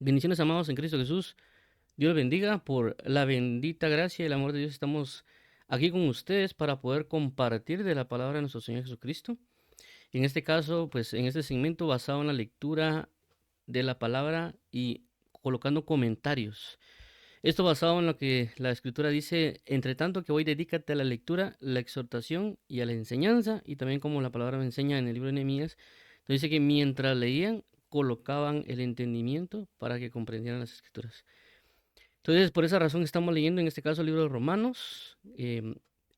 Bendiciones, amados en Cristo Jesús. Dios los bendiga por la bendita gracia y el amor de Dios. Estamos aquí con ustedes para poder compartir de la palabra de nuestro Señor Jesucristo. En este caso, pues en este segmento basado en la lectura de la palabra y colocando comentarios. Esto basado en lo que la Escritura dice: entre tanto que voy, dedícate a la lectura, la exhortación y a la enseñanza, y también como la palabra me enseña en el libro de Nehemías. Entonces dice que mientras leían, colocaban el entendimiento para que comprendieran las Escrituras. Entonces, por esa razón estamos leyendo en este caso el libro de Romanos,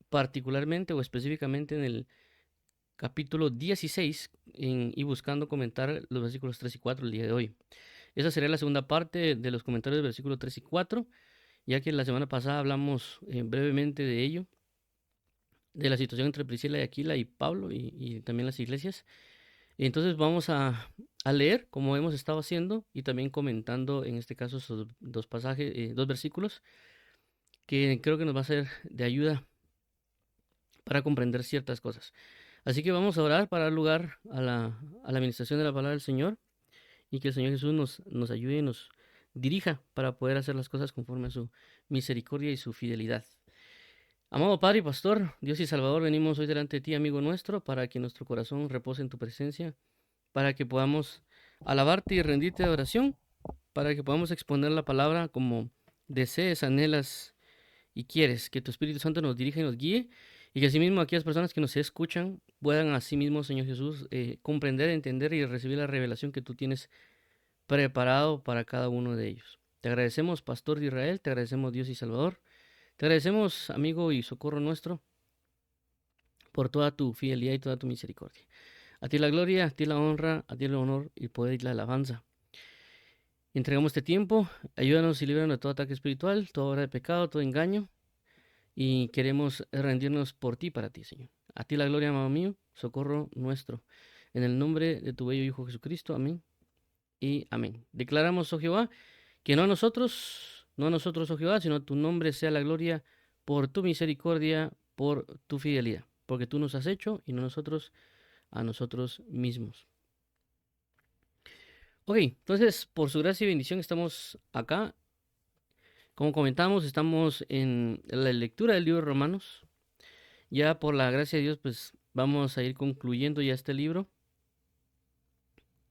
particularmente o específicamente en el capítulo 16 y buscando comentar los versículos 3 y 4 el día de hoy. Esa sería la segunda parte de los comentarios del versículo 3 y 4, ya que la semana pasada hablamos brevemente de ello, de la situación entre Priscila y Aquila y Pablo y también las iglesias. Entonces vamos a leer como hemos estado haciendo y también comentando en este caso esos dos pasajes, dos versículos que creo que nos va a ser de ayuda para comprender ciertas cosas. Así que vamos a orar para dar lugar a la administración de la palabra del Señor y que el Señor Jesús nos ayude y nos dirija para poder hacer las cosas conforme a su misericordia y su fidelidad. Amado Padre y Pastor, Dios y Salvador, venimos hoy delante de ti, amigo nuestro, para que nuestro corazón repose en tu presencia, para que podamos alabarte y rendirte de oración, para que podamos exponer la palabra como desees, anhelas y quieres. Que tu Espíritu Santo nos dirija y nos guíe, y que asimismo aquellas personas que nos escuchan puedan asimismo, Señor Jesús, comprender, entender y recibir la revelación que tú tienes preparado para cada uno de ellos. Te agradecemos, Pastor de Israel, te agradecemos, Dios y Salvador, te agradecemos, amigo y socorro nuestro, por toda tu fidelidad y toda tu misericordia. A ti la gloria, a ti la honra, a ti el honor, el poder y la alabanza. Entregamos este tiempo, ayúdanos y líbranos de todo ataque espiritual, toda obra de pecado, todo engaño, y queremos rendirnos por ti, para ti, Señor. A ti la gloria, amado mío, socorro nuestro. En el nombre de tu bello Hijo Jesucristo, amén y amén. Declaramos, oh Jehová, que no a nosotros, oh Jehová, sino a tu nombre sea la gloria por tu misericordia, por tu fidelidad, porque tú nos has hecho y no nosotros a nosotros mismos. Ok, entonces, por su gracia y bendición estamos acá. Como comentamos, estamos en la lectura del libro de Romanos. Ya por la gracia de Dios, pues vamos a ir concluyendo ya este libro,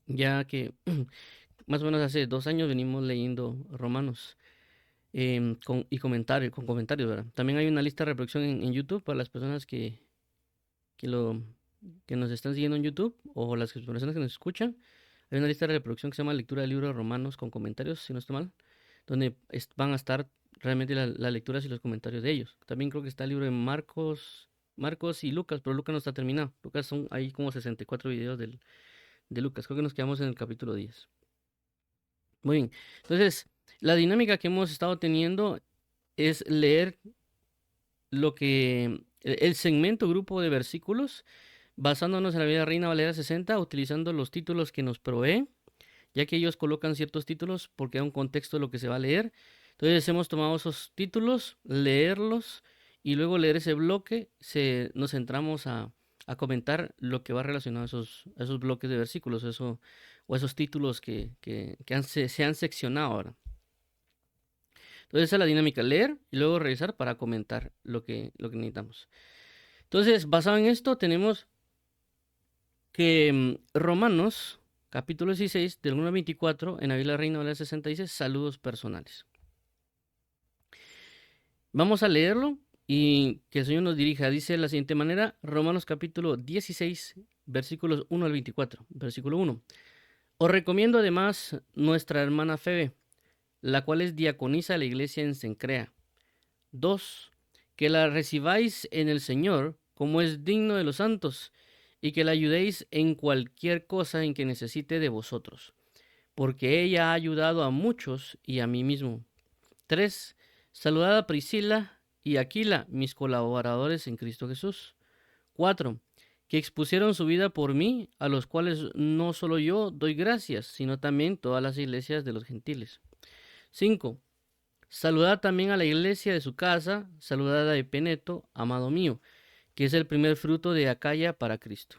ya que más o menos hace 2 años venimos leyendo Romanos con comentarios, ¿verdad? También hay una lista de reproducción en YouTube para las personas que, lo, que nos están siguiendo en YouTube o las personas que nos escuchan. Hay una lista de reproducción que se llama Lectura del libro de Romanos con comentarios, si no estoy mal, donde van a estar realmente las lecturas y los comentarios de ellos. También creo que está el libro de Marcos y Lucas, pero Lucas no está terminado. Lucas son ahí como 64 videos de Lucas. Creo que nos quedamos en el capítulo 10. Muy bien. Entonces, la dinámica que hemos estado teniendo es leer el segmento grupo de versículos basándonos en la Biblia Reina Valera 60, utilizando los títulos que nos provee, ya que ellos colocan ciertos títulos porque da un contexto de lo que se va a leer. Entonces hemos tomado esos títulos, leerlos y luego leer ese bloque, nos centramos a comentar lo que va relacionado a esos bloques de versículos o esos títulos se han seccionado ahora. Entonces esa es la dinámica: leer y luego revisar para comentar lo que necesitamos. Entonces, basado en esto, tenemos que Romanos, capítulo 16, del 1 al 24, en la Biblia Reina Valera 60 dice: saludos personales. Vamos a leerlo y que el Señor nos dirija. Dice de la siguiente manera: Romanos capítulo 16, versículos 1 al 24. Versículo 1. Os recomiendo además nuestra hermana Febe, la cual es diaconisa de la iglesia en Cencrea. 2. Que la recibáis en el Señor como es digno de los santos, y que la ayudéis en cualquier cosa en que necesite de vosotros, porque ella ha ayudado a muchos y a mí mismo. 3. Saludad a Priscila y Aquila, mis colaboradores en Cristo Jesús. 4. Que expusieron su vida por mí, a los cuales no solo yo doy gracias, sino también todas las iglesias de los gentiles. 5. Saludad también a la iglesia de su casa, saludad a Epeneto, amado mío, que es el primer fruto de Acaya para Cristo.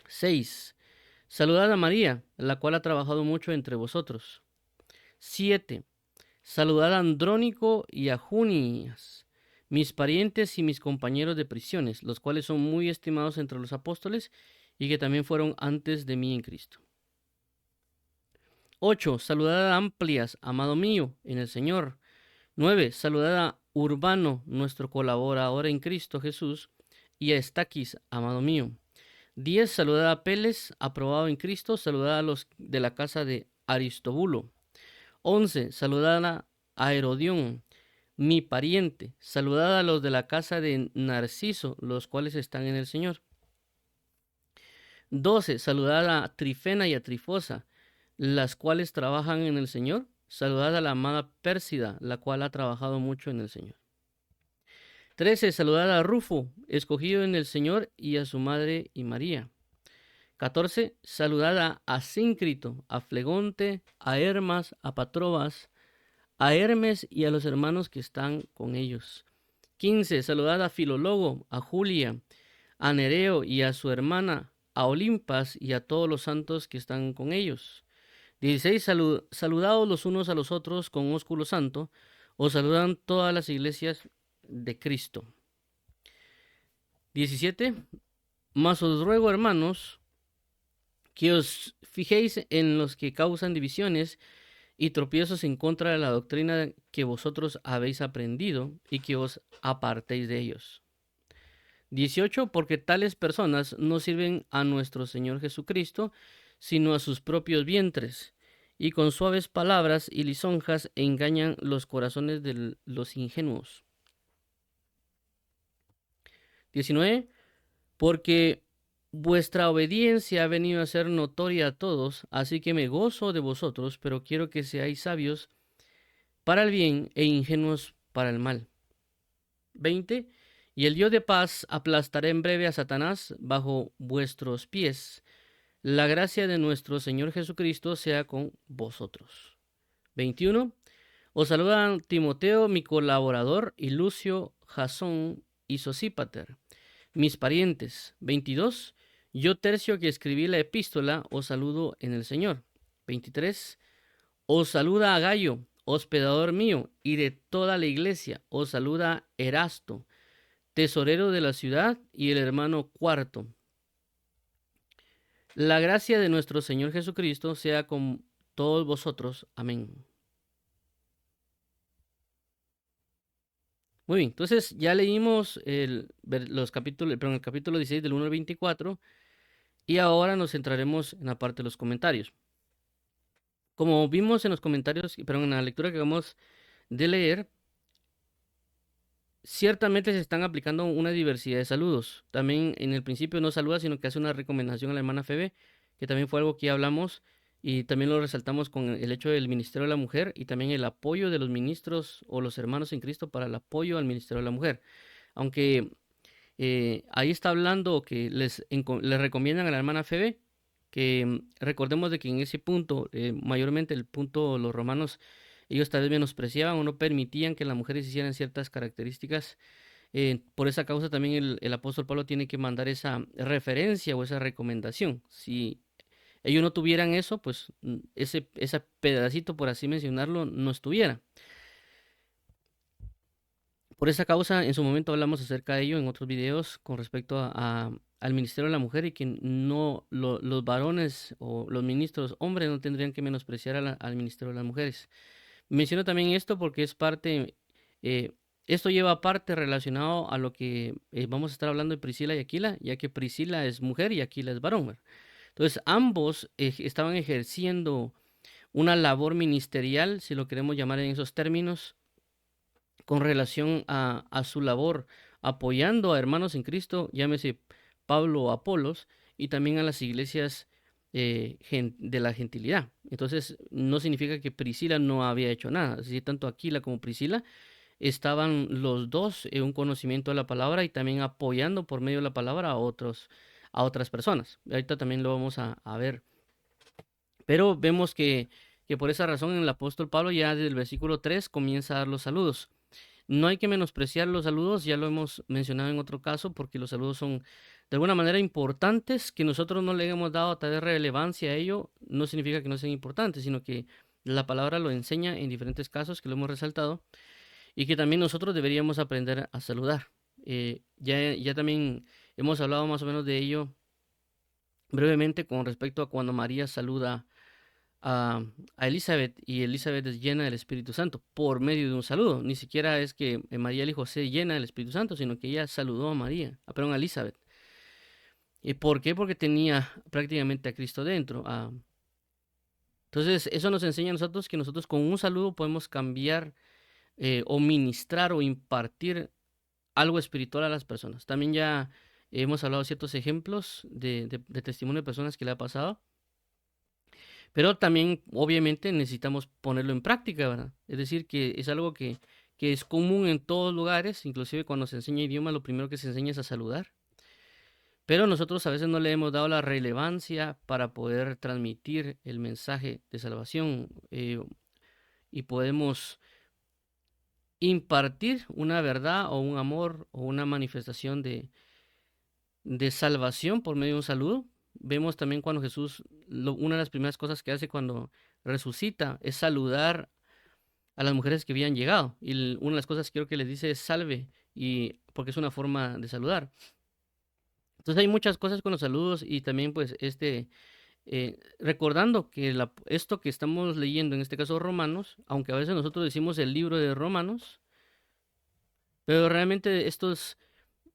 6. Saludad a María, la cual ha trabajado mucho entre vosotros. 7. Saludad a Andrónico y a Junias, mis parientes y mis compañeros de prisiones, los cuales son muy estimados entre los apóstoles y que también fueron antes de mí en Cristo. 8. Saludad a Amplias, amado mío, en el Señor. 9. Saludad a Urbano, nuestro colaborador en Cristo Jesús, y a Estaquis, amado mío. 10. Saludad a Peles, aprobado en Cristo. Saludad a los de la casa de Aristobulo. 11. Saludad a Herodión, mi pariente. Saludad a los de la casa de Narciso, los cuales están en el Señor. 12. Saludad a Trifena y a Trifosa, las cuales trabajan en el Señor. Saludad a la amada Pérsida, la cual ha trabajado mucho en el Señor. 13. Saludad a Rufo, escogido en el Señor, y a su madre y María. 14. Saludad a Asíncrito, a Flegonte, a Hermas, a Patrobas, a Hermes y a los hermanos que están con ellos. 15. Saludad a Filólogo, a Julia, a Nereo y a su hermana, a Olimpas y a todos los santos que están con ellos. 16. Saludaos los unos a los otros con ósculo santo. Os saludan todas las iglesias de Cristo. 17. Mas os ruego, hermanos, que os fijéis en los que causan divisiones y tropiezos en contra de la doctrina que vosotros habéis aprendido y que os apartéis de ellos. 18. Porque tales personas no sirven a nuestro Señor Jesucristo, sino a sus propios vientres, y con suaves palabras y lisonjas engañan los corazones de los ingenuos. 19. Porque vuestra obediencia ha venido a ser notoria a todos, así que me gozo de vosotros, pero quiero que seáis sabios para el bien e ingenuos para el mal. 20. Y el Dios de paz aplastará en breve a Satanás bajo vuestros pies. La gracia de nuestro Señor Jesucristo sea con vosotros. 21. Os saludan Timoteo, mi colaborador, y Lucio, Jasón y Sosípater, mis parientes. 22. Yo, Tercio, que escribí la epístola, os saludo en el Señor. 23. Os saluda a Gayo, hospedador mío, y de toda la iglesia. Os saluda Erasto, tesorero de la ciudad, y el hermano Cuarto. La gracia de nuestro Señor Jesucristo sea con todos vosotros. Amén. Muy bien, entonces ya leímos el capítulo 16 del 1 al 24 y ahora nos centraremos en la parte de los comentarios. Como vimos en los comentarios, en la lectura que acabamos de leer, ciertamente se están aplicando una diversidad de saludos. También en el principio no saluda, sino que hace una recomendación a la hermana Febe, que también fue algo que ya hablamos y también lo resaltamos con el hecho del ministerio de la mujer y también el apoyo de los ministros o los hermanos en Cristo para el apoyo al ministerio de la mujer. Aunque ahí está hablando que les recomiendan a la hermana Febe que recordemos de que en ese punto, mayormente el punto los romanos, ellos tal vez menospreciaban o no permitían que las mujeres hicieran ciertas características. Por esa causa también el apóstol Pablo tiene que mandar esa referencia o esa recomendación. Si ellos no tuvieran eso, pues ese pedacito, por así mencionarlo, no estuviera. Por esa causa, en su momento hablamos acerca de ello en otros videos con respecto al ministerio de la mujer y que no los varones o los ministros hombres no tendrían que menospreciar al ministerio de las mujeres. Menciono también esto porque es parte, esto lleva parte relacionado a lo que vamos a estar hablando de Priscila y Aquila, ya que Priscila es mujer y Aquila es varón, ¿verdad? Entonces ambos estaban ejerciendo una labor ministerial, si lo queremos llamar en esos términos, con relación a su labor, apoyando a hermanos en Cristo, llámese Pablo o Apolos, y también a las iglesias de la gentilidad. Entonces, no significa que Priscila no había hecho nada. Es decir, tanto Aquila como Priscila estaban los dos en un conocimiento de la palabra y también apoyando por medio de la palabra a otras personas. Ahorita también lo vamos a ver. Pero vemos que por esa razón el apóstol Pablo ya desde el versículo 3 comienza a dar los saludos. No hay que menospreciar los saludos, ya lo hemos mencionado en otro caso, porque los saludos son de alguna manera importantes, que nosotros no le hemos dado tal vez relevancia a ello, no significa que no sean importantes, sino que La palabra lo enseña en diferentes casos que lo hemos resaltado y que también nosotros deberíamos aprender a saludar. Ya también hemos hablado más o menos de ello brevemente con respecto a cuando María saluda a, a Elizabeth y Elizabeth es llena del Espíritu Santo por medio de un saludo. Ni siquiera es que María y José llena del Espíritu Santo, sino que ella saludó a María, perdón, a Elizabeth. ¿Y por qué? Porque tenía prácticamente a Cristo dentro. Entonces, eso nos enseña a nosotros que nosotros con un saludo podemos cambiar o ministrar o impartir algo espiritual a las personas. También ya hemos hablado de ciertos ejemplos de testimonio de personas que le ha pasado. Pero también, obviamente, necesitamos ponerlo en práctica, ¿verdad? Es decir, que es algo que es común en todos lugares, inclusive cuando se enseña idioma, lo primero que se enseña es a saludar. Pero nosotros a veces no le hemos dado la relevancia para poder transmitir el mensaje de salvación y podemos impartir una verdad o un amor o una manifestación de salvación por medio de un saludo. Vemos también cuando Jesús, una de las primeras cosas que hace cuando resucita es saludar a las mujeres que habían llegado. Y una de las cosas que creo que les dice es salve, y porque es una forma de saludar. Entonces hay muchas cosas con los saludos y también pues recordando que esto que estamos leyendo, en este caso Romanos, aunque a veces nosotros decimos el libro de Romanos, pero realmente estos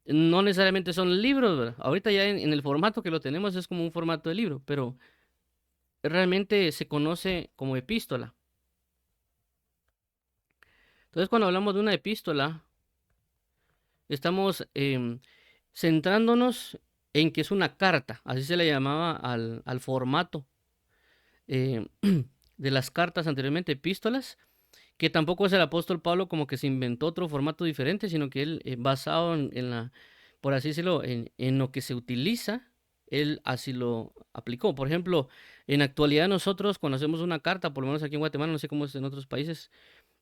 no necesariamente son libros, ¿verdad? Ahorita ya en el formato que lo tenemos es como un formato de libro, pero realmente se conoce como epístola. Entonces, cuando hablamos de una epístola, estamos centrándonos en que es una carta, así se le llamaba al formato eh, de las cartas anteriormente, epístolas, que tampoco es el apóstol Pablo como que se inventó otro formato diferente, sino que él, basado en la, por así decirlo, en lo que se utiliza, él así lo aplicó. Por ejemplo, en actualidad nosotros cuando hacemos una carta, por lo menos aquí en Guatemala, no sé cómo es en otros países,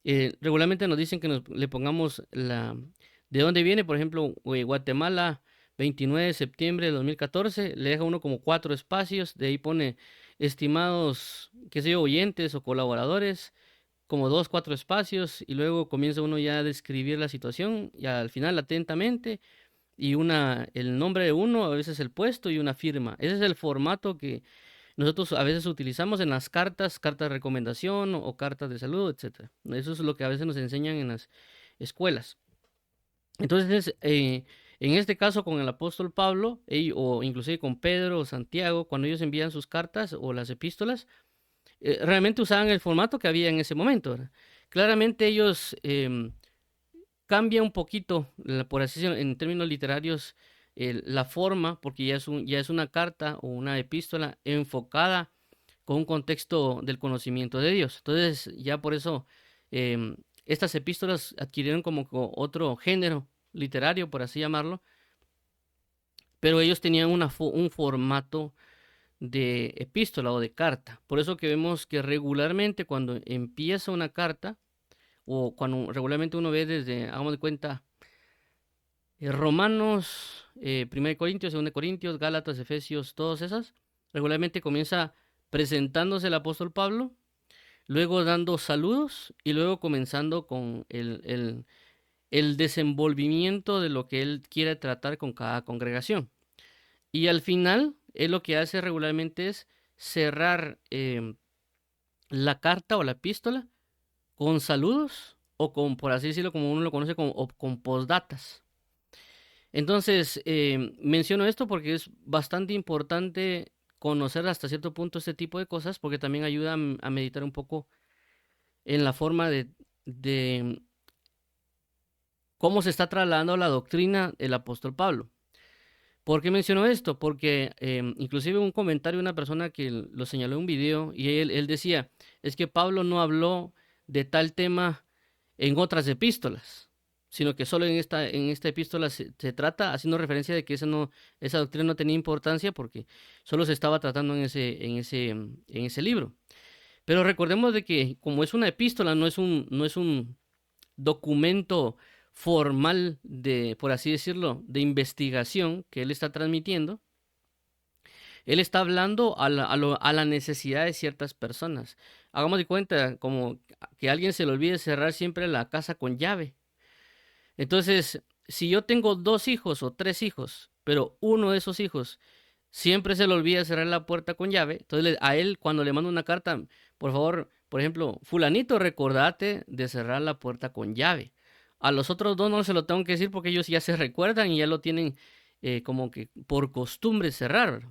regularmente nos dicen que le pongamos de dónde viene, por ejemplo, Guatemala, 29 de septiembre de 2014, le deja uno como 4 espacios, de ahí pone estimados, qué sé yo, oyentes o colaboradores, como 2, 4 espacios, y luego comienza uno ya a describir la situación, y al final atentamente, y el nombre de uno, a veces el puesto y una firma. Ese es el formato que nosotros a veces utilizamos en las cartas de recomendación o cartas de saludo, etcétera. Eso es lo que a veces nos enseñan en las escuelas. Entonces, en este caso con el apóstol Pablo, o inclusive con Pedro o Santiago, cuando ellos envían sus cartas o las epístolas, realmente usaban el formato que había en ese momento, ¿verdad? Claramente ellos cambian un poquito, por así decirlo, en términos literarios, la forma, porque ya es una carta o una epístola enfocada con un contexto del conocimiento de Dios. Entonces, ya por eso estas epístolas adquirieron como otro género literario, por así llamarlo, pero ellos tenían un formato de epístola o de carta. Por eso que vemos que regularmente cuando empieza una carta, o cuando regularmente uno ve desde, hagamos de cuenta, Romanos, 1 Corintios, 2 Corintios, Gálatas, Efesios, todas esas, regularmente comienza presentándose el apóstol Pablo, luego dando saludos y luego comenzando con el desenvolvimiento de lo que él quiere tratar con cada congregación. Y al final, él lo que hace regularmente es cerrar la carta o la epístola con saludos o con, por así decirlo, como uno lo conoce, o con postdatas. Entonces, menciono esto porque es bastante importante conocer hasta cierto punto este tipo de cosas, porque también ayuda a meditar un poco en la forma de cómo se está trasladando la doctrina del apóstol Pablo. ¿Por qué menciono esto? Porque inclusive un comentario de una persona que lo señaló en un video y él decía, es que Pablo no habló de tal tema en otras epístolas, sino que solo en esta epístola se trata, haciendo referencia de que esa doctrina no tenía importancia porque solo se estaba tratando en ese libro. Pero recordemos de que como es una epístola, no es un documento formal de, por así decirlo, de investigación que él está transmitiendo. Él está hablando a la necesidad de ciertas personas. Hagamos de cuenta como que a alguien se le olvide cerrar siempre la casa con llave. Entonces, si yo tengo 2 hijos o 3 hijos, pero uno de esos hijos siempre se le olvida cerrar la puerta con llave, entonces a él cuando le mando una carta, por favor, por ejemplo, fulanito, recordate de cerrar la puerta con llave. A los otros dos no se lo tengo que decir porque ellos ya se recuerdan y ya lo tienen como que por costumbre cerrar.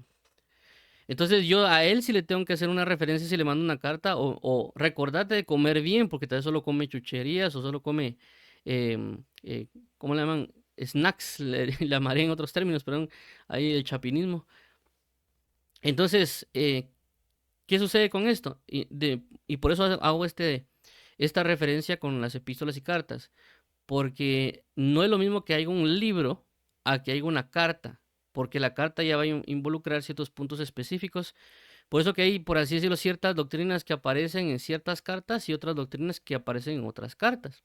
Entonces yo a él sí le tengo que hacer una referencia si le mando una carta o recordate de comer bien porque tal vez solo come chucherías o solo come, ¿cómo le llaman? Snacks, le llamaré en otros términos, perdón, ahí el chapinismo. Entonces, ¿qué sucede con esto? Y por eso hago esta referencia con las epístolas y cartas, porque no es lo mismo que haya un libro a que haya una carta, porque la carta ya va a involucrar ciertos puntos específicos. Por eso que hay, por así decirlo, ciertas doctrinas que aparecen en ciertas cartas y otras doctrinas que aparecen en otras cartas.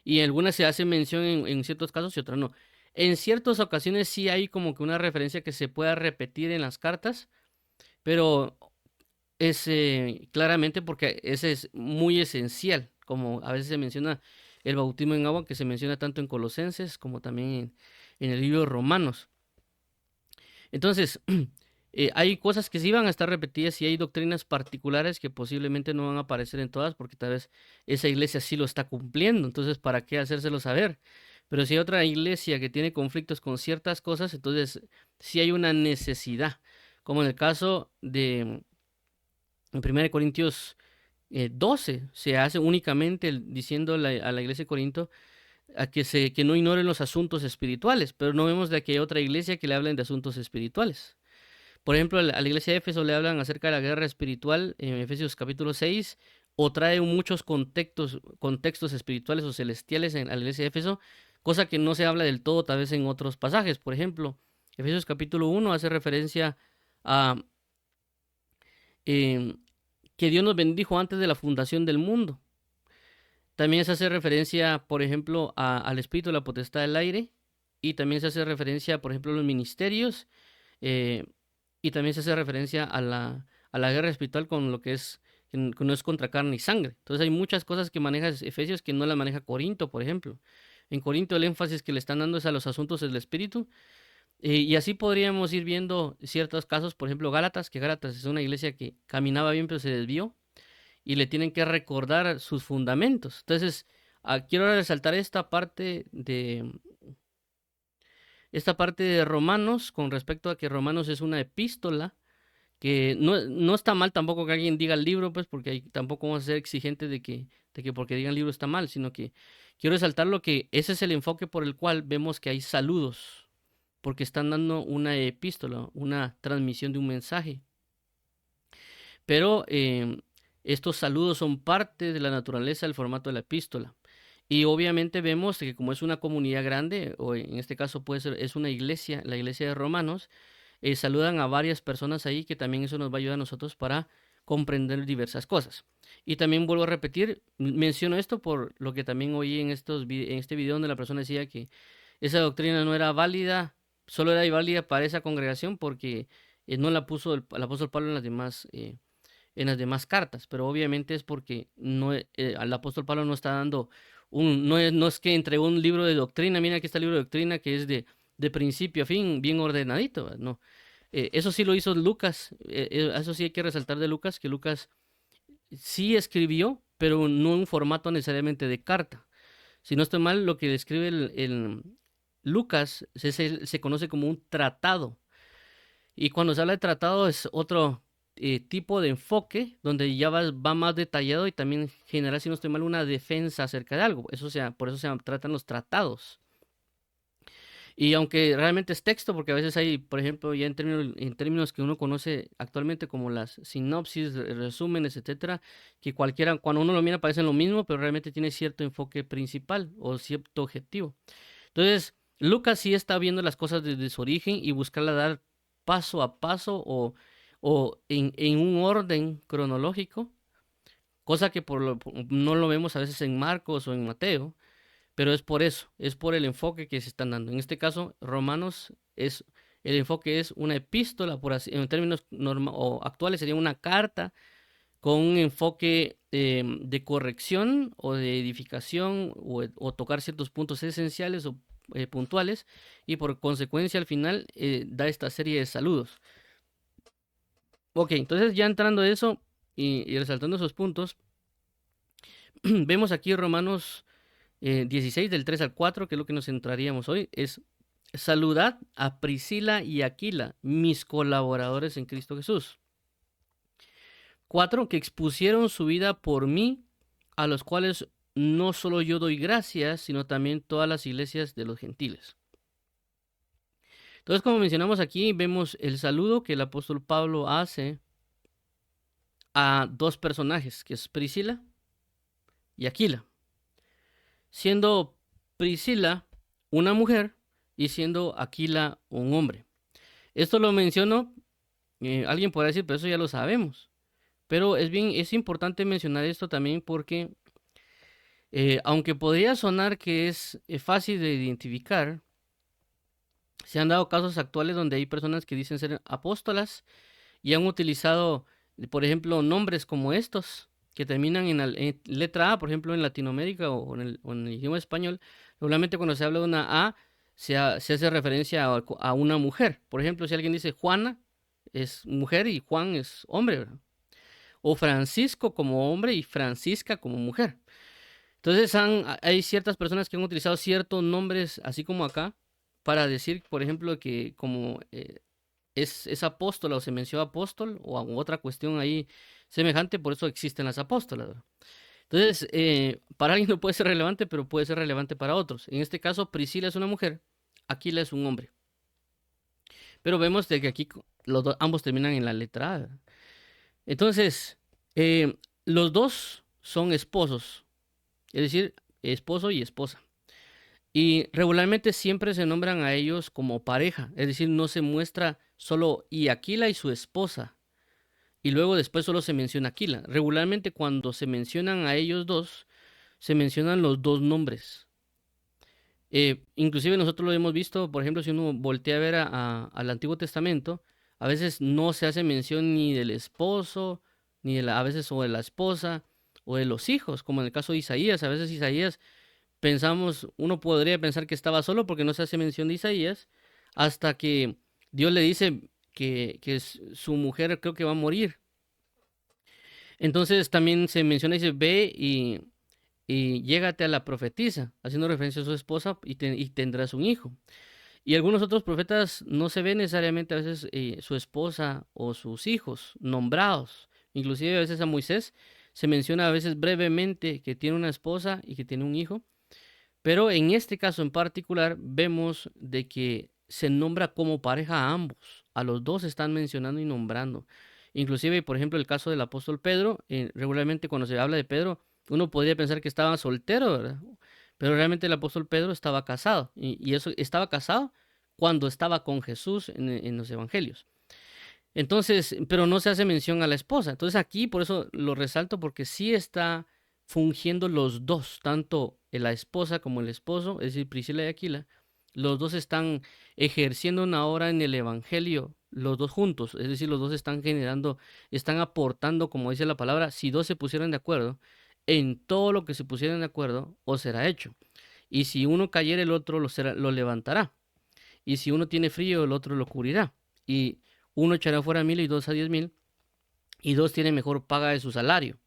Y algunas se hace mención en ciertos casos y otras no. En ciertas ocasiones sí hay como que una referencia que se pueda repetir en las cartas, pero es claramente porque ese es muy esencial, como a veces se menciona el bautismo en agua, que se menciona tanto en Colosenses como también en el libro de Romanos. Entonces, hay cosas que sí van a estar repetidas y hay doctrinas particulares que posiblemente no van a aparecer en todas porque tal vez esa iglesia sí lo está cumpliendo, entonces ¿para qué hacérselo saber? Pero si hay otra iglesia que tiene conflictos con ciertas cosas, entonces sí hay una necesidad, como en el caso de en 1 Corintios 12, se hace únicamente diciendo a la iglesia de Corinto que no ignoren los asuntos espirituales, pero no vemos de que hay otra iglesia que le hablen de asuntos espirituales. Por ejemplo, a la iglesia de Éfeso le hablan acerca de la guerra espiritual en Efesios capítulo 6, o trae muchos contextos espirituales o celestiales a la iglesia de Éfeso, cosa que no se habla del todo tal vez en otros pasajes. Por ejemplo, Efesios capítulo 1 hace referencia a eh, que Dios nos bendijo antes de la fundación del mundo. También se hace referencia, por ejemplo, al espíritu de la potestad del aire, y también se hace referencia, por ejemplo, a los ministerios, eh, y también se hace referencia a la guerra espiritual con lo que no es contra carne y sangre. Entonces hay muchas cosas que maneja Efesios que no las maneja Corinto, por ejemplo. En Corinto el énfasis que le están dando es a los asuntos del espíritu, y así podríamos ir viendo ciertos casos, por ejemplo, Gálatas, que Gálatas es una iglesia que caminaba bien pero se desvió y le tienen que recordar sus fundamentos. Entonces, quiero resaltar esta parte de Romanos con respecto a que Romanos es una epístola que no está mal tampoco que alguien diga el libro, pues porque tampoco vamos a ser exigentes de que porque digan el libro está mal, sino que quiero resaltar lo que ese es el enfoque por el cual vemos que hay saludos, porque están dando una epístola, una transmisión de un mensaje. Pero estos saludos son parte de la naturaleza del formato de la epístola. Y obviamente vemos que como es una comunidad grande, o en este caso puede ser, es una iglesia, la iglesia de Romanos, saludan a varias personas ahí, que también eso nos va a ayudar a nosotros para comprender diversas cosas. Y también vuelvo a repetir, menciono esto por lo que también oí en este video donde la persona decía que esa doctrina no era válida, solo era válida para esa congregación porque no la puso el apóstol Pablo en las demás cartas, pero obviamente es porque no, al apóstol Pablo no está dando no es que entregó un libro de doctrina, mira aquí está el libro de doctrina que es de principio a fin, bien ordenadito, no. Eso sí lo hizo Lucas, eso sí hay que resaltar de Lucas, que Lucas sí escribió, pero no en un formato necesariamente de carta. Si no estoy mal, lo que escribe el Lucas se conoce como un tratado. Y cuando se habla de tratado es otro tipo de enfoque donde ya va más detallado y también genera, si no estoy mal, una defensa acerca de algo. Por eso se tratan los tratados. Y aunque realmente es texto, porque a veces hay, por ejemplo, ya en términos que uno conoce actualmente como las sinopsis, resúmenes, etcétera, que cualquiera, cuando uno lo mira parecen lo mismo, pero realmente tiene cierto enfoque principal o cierto objetivo. Entonces, Lucas sí está viendo las cosas desde su origen y buscarla dar paso a paso o en un orden cronológico, cosa que no lo vemos a veces en Marcos o en Mateo, pero es por eso, es por el enfoque que se están dando. En este caso, Romanos es el enfoque es una epístola, por así, en términos o actuales sería una carta con un enfoque de corrección o de edificación o tocar ciertos puntos esenciales o puntuales, y por consecuencia al final da esta serie de saludos. Ok, entonces ya entrando a eso y resaltando esos puntos, vemos aquí Romanos 16 del 3 al 4, que es lo que nos centraríamos hoy, es saludad a Priscila y Aquila, mis colaboradores en Cristo Jesús. 4, que expusieron su vida por mí, a los cuales no solo yo doy gracias, sino también todas las iglesias de los gentiles. Entonces, como mencionamos aquí, vemos el saludo que el apóstol Pablo hace a dos personajes, que es Priscila y Aquila, siendo Priscila una mujer y siendo Aquila un hombre. Esto lo menciono, alguien podrá decir, pero eso ya lo sabemos. Pero es importante mencionar esto también porque, aunque podría sonar que es fácil de identificar, se han dado casos actuales donde hay personas que dicen ser apóstolas y han utilizado, por ejemplo, nombres como estos, que terminan en letra A, por ejemplo, en Latinoamérica o en el idioma español. Regularmente cuando se habla de una A, se hace referencia a una mujer. Por ejemplo, si alguien dice Juana, es mujer y Juan es hombre, ¿verdad? O Francisco como hombre y Francisca como mujer. Entonces hay ciertas personas que han utilizado ciertos nombres, así como acá, para decir, por ejemplo, que como es apóstola o se menciona apóstol o otra cuestión ahí semejante, por eso existen las apóstolas, ¿verdad? Entonces, para alguien no puede ser relevante, pero puede ser relevante para otros. En este caso, Priscila es una mujer, Aquila es un hombre. Pero vemos de que aquí ambos terminan en la letra A, ¿verdad? Entonces, los dos son esposos, es decir, esposo y esposa. Y regularmente siempre se nombran a ellos como pareja, es decir, no se muestra solo y Aquila y su esposa, y luego después solo se menciona Aquila. Regularmente cuando se mencionan a ellos dos, se mencionan los dos nombres. Inclusive nosotros lo hemos visto, por ejemplo, si uno voltea a ver al Antiguo Testamento, a veces no se hace mención ni del esposo, ni a veces o de la esposa, o de los hijos, como en el caso de Isaías. A veces Isaías uno podría pensar que estaba solo porque no se hace mención de Isaías, hasta que Dios le dice que su mujer creo que va a morir. Entonces también se menciona, dice, ve y llégate a la profetisa, haciendo referencia a su esposa, y tendrás un hijo. Y algunos otros profetas no se ven necesariamente a veces su esposa o sus hijos nombrados. Inclusive a veces a Moisés se menciona a veces brevemente que tiene una esposa y que tiene un hijo. Pero en este caso en particular vemos de que se nombra como pareja a ambos. A los dos están mencionando y nombrando. Inclusive, por ejemplo, el caso del apóstol Pedro, regularmente cuando se habla de Pedro, uno podría pensar que estaba soltero, ¿verdad? Pero realmente el apóstol Pedro estaba casado. Y eso estaba casado cuando estaba con Jesús en los evangelios. Entonces, pero no se hace mención a la esposa. Entonces aquí por eso lo resalto, porque sí está fungiendo los dos, tanto la esposa como el esposo, es decir, Priscila y Aquila. Los dos están ejerciendo una obra en el evangelio, los dos juntos, es decir, los dos están generando, están aportando, como dice la palabra, si dos se pusieran de acuerdo, en todo lo que se pusieran de acuerdo, os será hecho. Y si uno cayera, el otro lo levantará. Y si uno tiene frío, el otro lo cubrirá. Y uno echará fuera 1,000 y 2 a 10,000, y dos tienen mejor paga de su salario.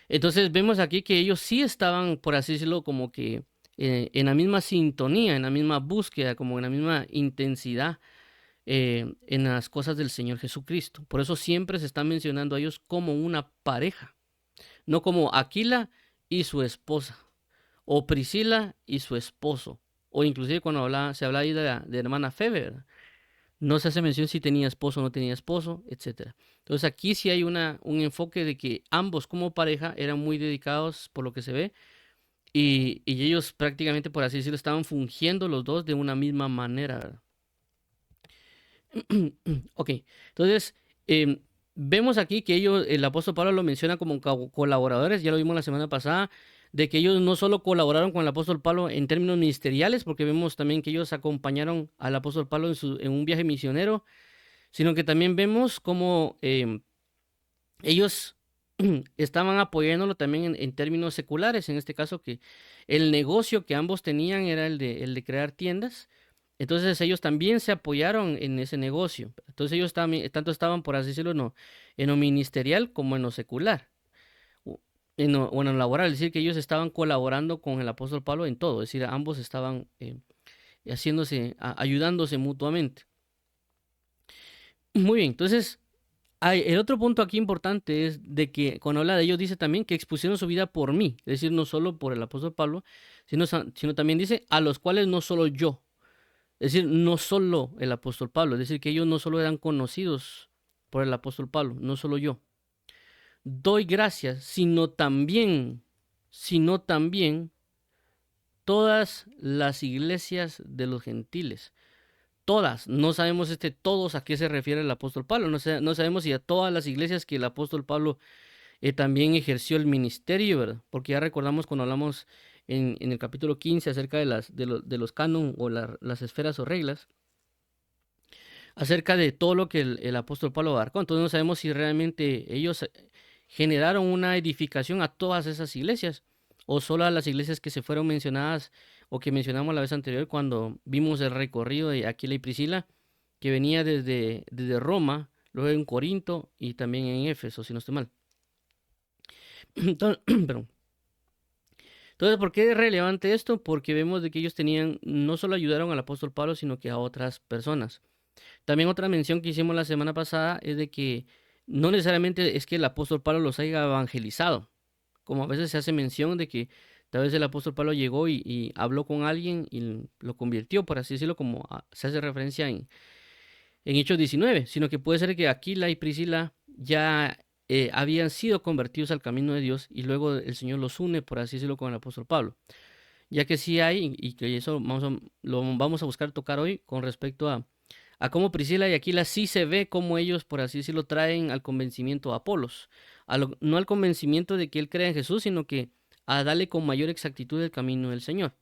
Entonces vemos aquí que ellos sí estaban, por así decirlo, como que en la misma sintonía, en la misma búsqueda, como en la misma intensidad en las cosas del Señor Jesucristo. Por eso siempre se están mencionando a ellos como una pareja, no como Aquila y su esposa, o Priscila y su esposo, o inclusive cuando se habla ahí de hermana Febe, ¿verdad? No se hace mención si tenía esposo o no tenía esposo, etcétera. Entonces aquí sí hay un enfoque de que ambos como pareja eran muy dedicados por lo que se ve, y ellos prácticamente, por así decirlo, estaban fungiendo los dos de una misma manera, ¿verdad? Ok, entonces vemos aquí que el apóstol Pablo lo menciona como colaboradores, ya lo vimos la semana pasada, de que ellos no solo colaboraron con el apóstol Pablo en términos ministeriales, porque vemos también que ellos acompañaron al apóstol Pablo en un viaje misionero, sino que también vemos cómo ellos estaban apoyándolo también en términos seculares, en este caso que el negocio que ambos tenían era el de crear tiendas. Entonces ellos también se apoyaron en ese negocio. Entonces ellos también, tanto estaban, por así decirlo, en lo ministerial como en lo secular, o en lo laboral. Es decir, que ellos estaban colaborando con el apóstol Pablo en todo. Es decir, ambos estaban ayudándose mutuamente. Muy bien, entonces el otro punto aquí importante es de que cuando habla de ellos dice también que expusieron su vida por mí, es decir, no solo por el apóstol Pablo, sino también dice a los cuales no solo yo, es decir, no solo el apóstol Pablo, es decir, que ellos no solo eran conocidos por el apóstol Pablo, no solo yo. Doy gracias, sino también todas las iglesias de los gentiles. Todas, no sabemos todos a qué se refiere el apóstol Pablo, no sabemos si a todas las iglesias que el apóstol Pablo también ejerció el ministerio, ¿verdad? Porque ya recordamos cuando hablamos en el capítulo 15 acerca de los canon o las esferas o reglas, acerca de todo lo que el apóstol Pablo abarcó. Entonces no sabemos si realmente ellos generaron una edificación a todas esas iglesias o solo a las iglesias que se fueron mencionadas o que mencionamos la vez anterior cuando vimos el recorrido de Aquila y Priscila, que venía desde Roma, luego en Corinto y también en Éfeso, si no estoy mal. Entonces, perdón. Entonces, ¿por qué es relevante esto? Porque vemos de que ellos no solo ayudaron al apóstol Pablo, sino que a otras personas. También otra mención que hicimos la semana pasada es de que no necesariamente es que el apóstol Pablo los haya evangelizado, como a veces se hace mención de que tal vez el apóstol Pablo llegó y habló con alguien y lo convirtió, por así decirlo, como se hace referencia en Hechos 19, sino que puede ser que Aquila y Priscila ya habían sido convertidos al camino de Dios y luego el Señor los une, por así decirlo, con el apóstol Pablo. Ya que sí hay, y que eso lo vamos a buscar tocar hoy con respecto a cómo Priscila y Aquila sí se ve como ellos, por así decirlo, traen al convencimiento a Apolos. No al convencimiento de que él crea en Jesús, sino que a darle con mayor exactitud el camino del Señor.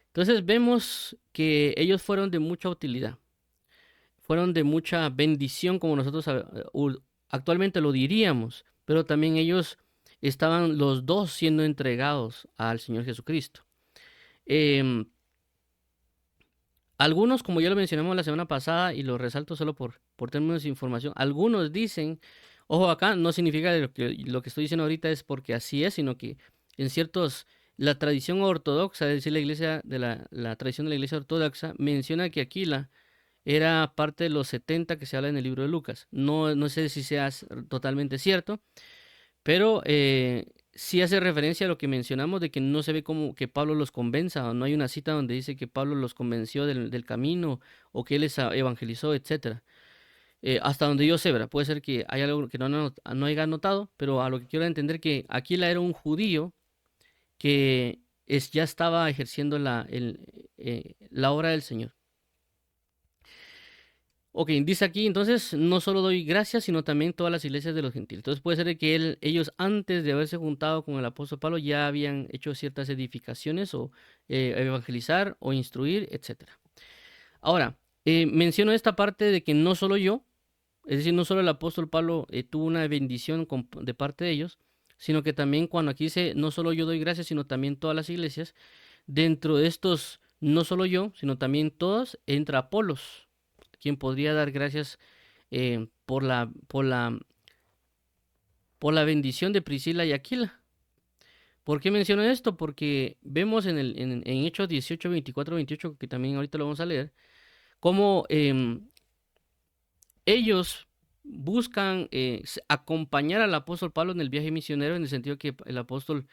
Entonces vemos que ellos fueron de mucha utilidad, fueron de mucha bendición, como nosotros actualmente lo diríamos, pero también ellos estaban los dos siendo entregados al Señor Jesucristo. Algunos, como ya lo mencionamos la semana pasada, y lo resalto solo por términos de información, algunos dicen, ojo acá, no significa lo que estoy diciendo ahorita es porque así es, sino que en la tradición ortodoxa, es decir, la iglesia la tradición de la iglesia ortodoxa, menciona que Aquila era parte de los 70 que se habla en el libro de Lucas. No sé si sea totalmente cierto, pero sí hace referencia a lo que mencionamos de que no se ve como que Pablo los convenza, o no hay una cita donde dice que Pablo los convenció del camino o que él les evangelizó, etcétera. Hasta donde yo sé, ¿verdad? Puede ser que hay algo que no haya notado, pero a lo que quiero entender que Aquila era un judío que ya estaba ejerciendo la obra del Señor. Ok, dice aquí, entonces, no solo doy gracias, sino también todas las iglesias de los gentiles. Entonces puede ser que ellos antes de haberse juntado con el apóstol Pablo ya habían hecho ciertas edificaciones o evangelizar o instruir, etc. Ahora, menciono esta parte de que no solo yo, es decir, no solo el apóstol Pablo tuvo una bendición de parte de ellos, sino que también cuando aquí dice, no solo yo doy gracias, sino también todas las iglesias, dentro de estos, no solo yo, sino también todos, entra Apolos, quien podría dar gracias por la bendición de Priscila y Aquila. ¿Por qué menciono esto? Porque vemos en Hechos 18, 24, 28, que también ahorita lo vamos a leer, cómo ellos buscan acompañar al apóstol Pablo en el viaje misionero, en el sentido que el apóstol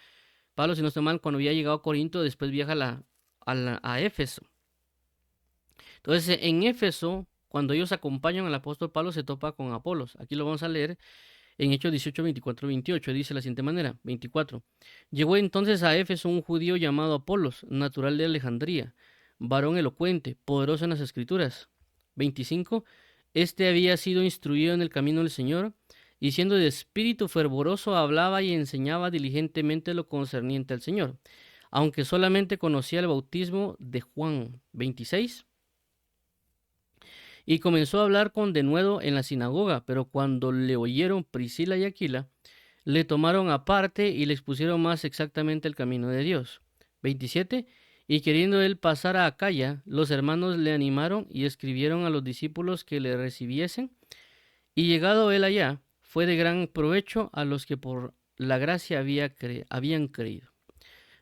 Pablo, si no estoy mal, cuando había llegado a Corinto, después viaja a Éfeso. Entonces, en Éfeso, cuando ellos acompañan al apóstol Pablo, se topa con Apolos. Aquí lo vamos a leer en Hechos 18, 24, 28. Dice de la siguiente manera, 24. Llegó entonces a Éfeso un judío llamado Apolos, natural de Alejandría, varón elocuente, poderoso en las escrituras. 25. Este había sido instruido en el camino del Señor, y siendo de espíritu fervoroso hablaba y enseñaba diligentemente lo concerniente al Señor, aunque solamente conocía el bautismo de Juan. 26. Y comenzó a hablar con denuedo en la sinagoga, pero cuando le oyeron Priscila y Aquila, le tomaron aparte y le expusieron más exactamente el camino de Dios. 27. Y queriendo él pasar a Acaya, los hermanos le animaron y escribieron a los discípulos que le recibiesen. Y llegado él allá, fue de gran provecho a los que por la gracia habían creído.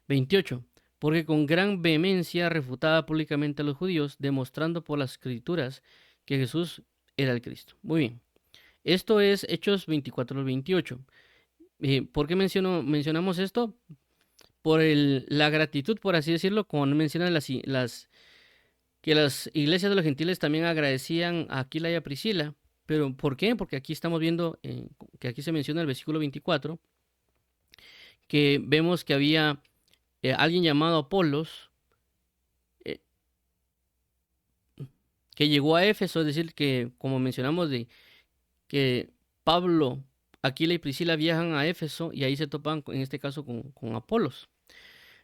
28. Porque con gran vehemencia refutaba públicamente a los judíos, demostrando por las escrituras que Jesús era el Cristo. Muy bien. Esto es Hechos 24 al 28. ¿Por qué mencionamos esto? Por la gratitud, por así decirlo, como mencionan que las iglesias de los gentiles también agradecían a Aquila y a Priscila. ¿Pero por qué? Porque aquí estamos viendo que aquí se menciona el versículo 24, que vemos que había alguien llamado Apolos, eh, que llegó a Éfeso, es decir, que como mencionamos de que Pablo, Aquila y Priscila viajan a Éfeso y ahí se topan, en este caso, con Apolos,